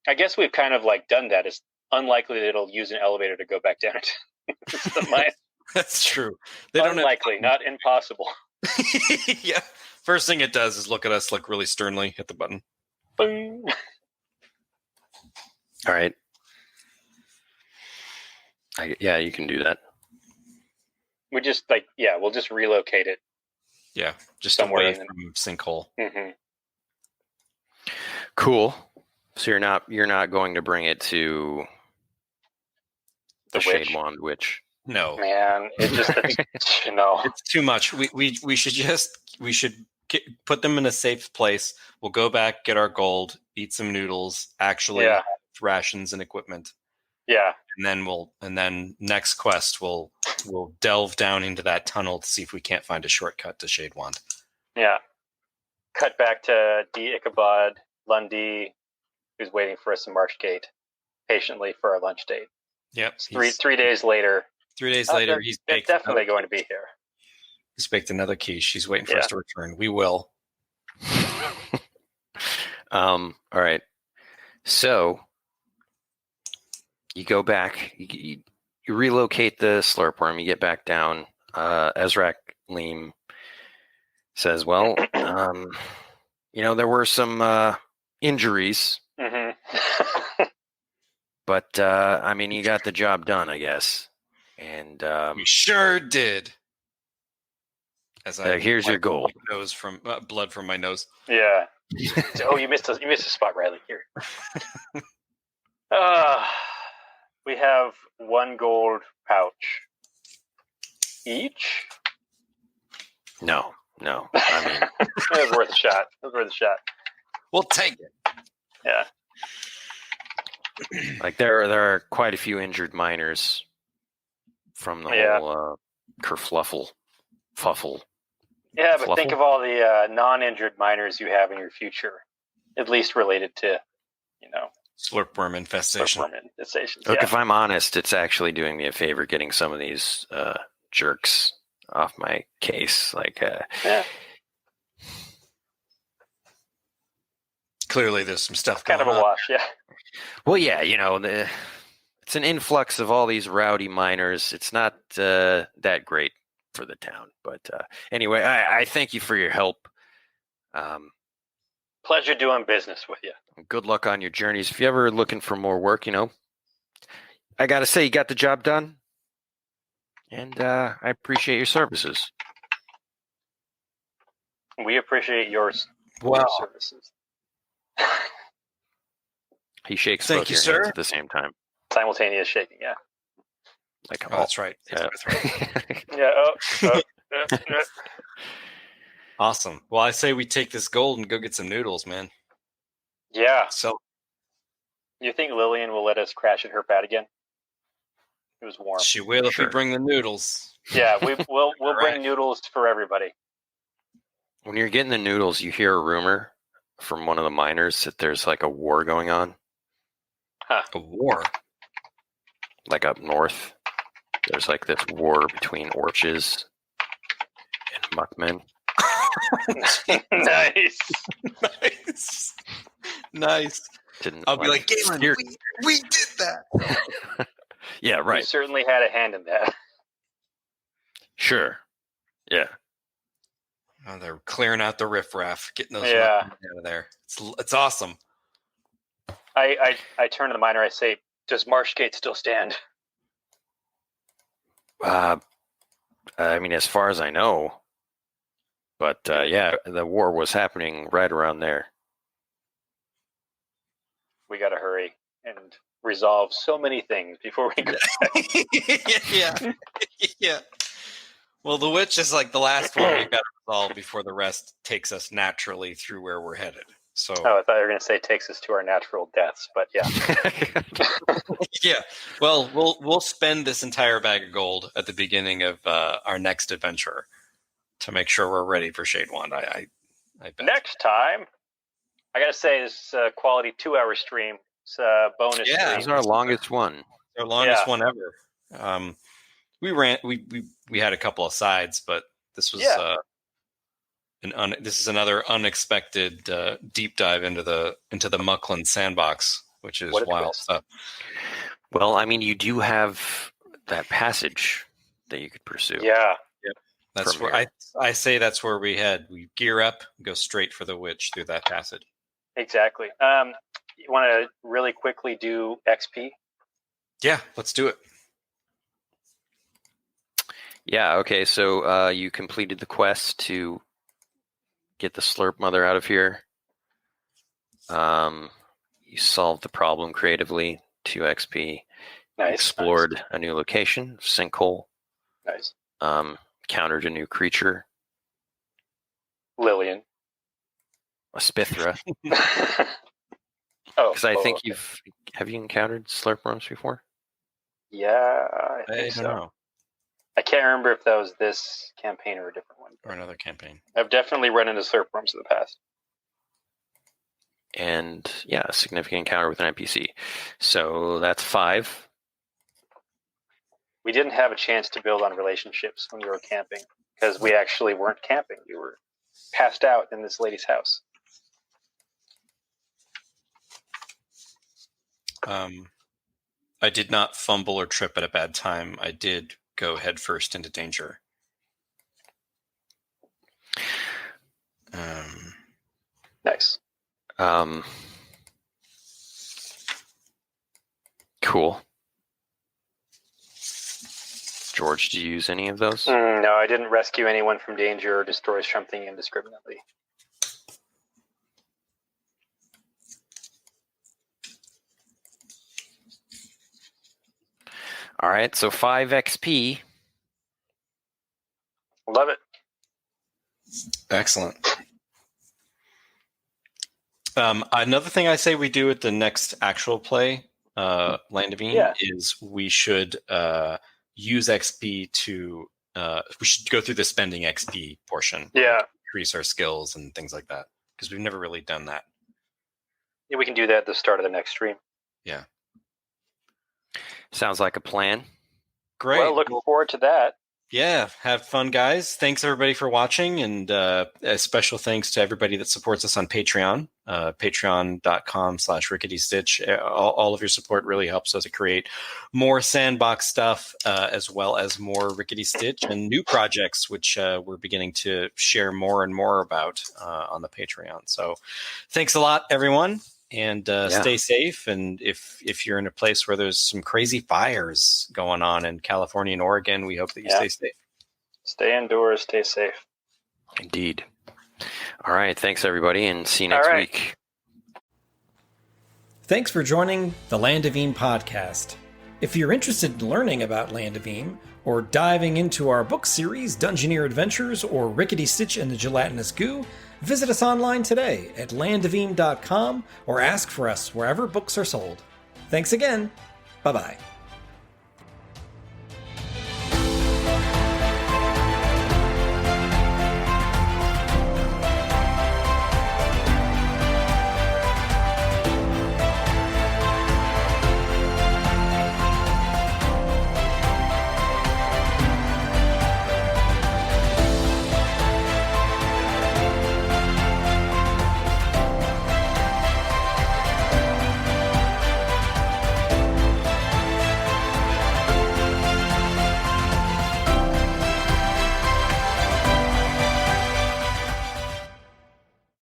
I guess we've kind of like done that. It's unlikely that it'll use an elevator to go back down. That's true. They don't unlikely, not impossible. Yeah. First thing it does is look at us like really sternly, hit the button. Boom. All right. Yeah, you can do that. We just we'll just relocate it. Yeah. Just Somewhere away in the- from sinkhole. Mm-hmm. Cool. So you're not going to bring it to the witch. Shadewand witch. No, Man, it just it's too much. We should put them in a safe place. We'll go back, get our gold, eat some noodles, actually Yeah. rations and equipment, Yeah. and then next quest we'll delve down into that tunnel to see if we can't find a shortcut to Shadewand. Yeah. Cut back to D. Ichabod Lundy, who's waiting for us in Marshgate patiently for our lunch date. Yep. It's 3 days later. 3 days later, They're definitely going to be here. He's baked another quiche. He's waiting for us to return. We will. All right. So you go back. You relocate the slurpworm. You get back down. Ezrak Leem says, "Well, there were some injuries, Mm-hmm. but you got the job done, I guess." And We sure did. As here's your gold. Nose from blood from my nose. Yeah. Oh, you missed a spot, Riley. Here. We have 1 gold pouch each. No. It was worth a shot. We'll take it. Yeah. Like there are quite a few injured miners from the whole kerfluffle. Yeah, but Fluffle? think of all the non-injured miners you have in your future, at least related to, Slurpworm infestation. slurpworm infestations. Look, Yeah. if I'm honest, it's actually doing me a favor getting some of these jerks off my case. Yeah. Clearly, there's some stuff Kind going of a on. wash, yeah. Well, yeah, it's an influx of all these rowdy miners. It's not that great for the town. But anyway, I thank you for your help. Pleasure doing business with you. Good luck on your journeys. If you're ever looking for more work, I got to say, you got the job done. And I appreciate your services. We appreciate your services. He shakes Thank both you, your sir. hands at the same time. Simultaneous shaking, yeah. Like, Oh, that's right. Yeah. Yeah. Awesome. Well, I say we take this gold and go get some noodles, man. Yeah. So You think Lillian will let us crash at her pad again? It was warm. she will if Sure. we bring the noodles. Yeah, we'll All bring right. noodles for everybody. When you're getting the noodles, you hear a rumor from one of the miners that there's like a war going on, A war. like up north. There's like this war between Orches and Muckmen. Nice. Nice. Didn't I'll be like, Galen, steer- we did that. Yeah, You right. certainly had a hand in that. Sure. Yeah. Oh, they're clearing out the riffraff, getting those Yeah. weapons out of there. It's awesome. I turn to the miner. I say, "Does Marshgate still stand?" As far as I know, but yeah, the war was happening right around there. We got to hurry and resolve so many things before we go. Yeah. Well, the witch is like the last one we've got to resolve before the rest takes us naturally through where we're headed. So Oh, I thought you were going to say takes us to our natural deaths, but yeah. yeah. Well, we'll spend this entire bag of gold at the beginning of our next adventure to make sure we're ready for Shadewand. I bet. Next time, I got to say, this quality 2-hour stream. It's a bonus Yeah. This is stream. our longest one. Our longest Yeah. one ever. We had a couple of sides, but this was Yeah. this is another unexpected deep dive into the Muckland sandbox, which is What a wild twist. stuff. Well, you do have that passage that you could pursue. Yeah. That's From where here. I say that's where we head. We gear up, go straight for the witch through that passage. Exactly. You want to really quickly do XP? Yeah, let's do it. Yeah, okay, so you completed the quest to get the Slurp Mother out of here. You solved the problem creatively, 2 XP. Nice. explored a new location, sinkhole, Nice. encountered a new creature, Lillian. a Spithra. Oh, Because I think okay. have you encountered slurp worms before? Yeah, I I think don't so. know. I can't remember if that was this campaign or a different one. Or another campaign. I've definitely run into slurp worms in the past. And yeah, a significant encounter with an NPC. So that's 5. We didn't have a chance to build on relationships when we were camping because we actually weren't camping. We were passed out in this lady's house. I did not fumble or trip at a bad time. I did go headfirst into danger. Nice. Cool. George, do you use any of those? No, I didn't rescue anyone from danger or destroy something indiscriminately. All right, so 5 XP. Love it. Excellent. Another thing I say we do at the next actual play, Land of Eden, is we should use XP to. We should go through the spending XP portion. Yeah. Increase our skills and things like that because we've never really done that. Yeah, we can do that at the start of the next stream. Yeah. Sounds like a plan. Great. Well, looking forward to that. Yeah, have fun, guys. Thanks, everybody, for watching, and a special thanks to everybody that supports us on Patreon, patreon.com/ricketystitch. All of your support really helps us to create more sandbox stuff, as well as more Rickety Stitch and new projects, which we're beginning to share more and more about on the Patreon. So thanks a lot, everyone. And stay safe. And if you're in a place where there's some crazy fires going on in California and Oregon, we hope that you stay safe. Stay indoors, stay safe. Indeed. All right. Thanks, everybody, and see you next week. Thanks for joining the Land of Eden podcast. If you're interested in learning about Land of Eden, or diving into our book series, Dungeoneer Adventures, or Rickety Stitch and the Gelatinous Goo, visit us online today at landofeden.com or ask for us wherever books are sold. Thanks again. Bye-bye.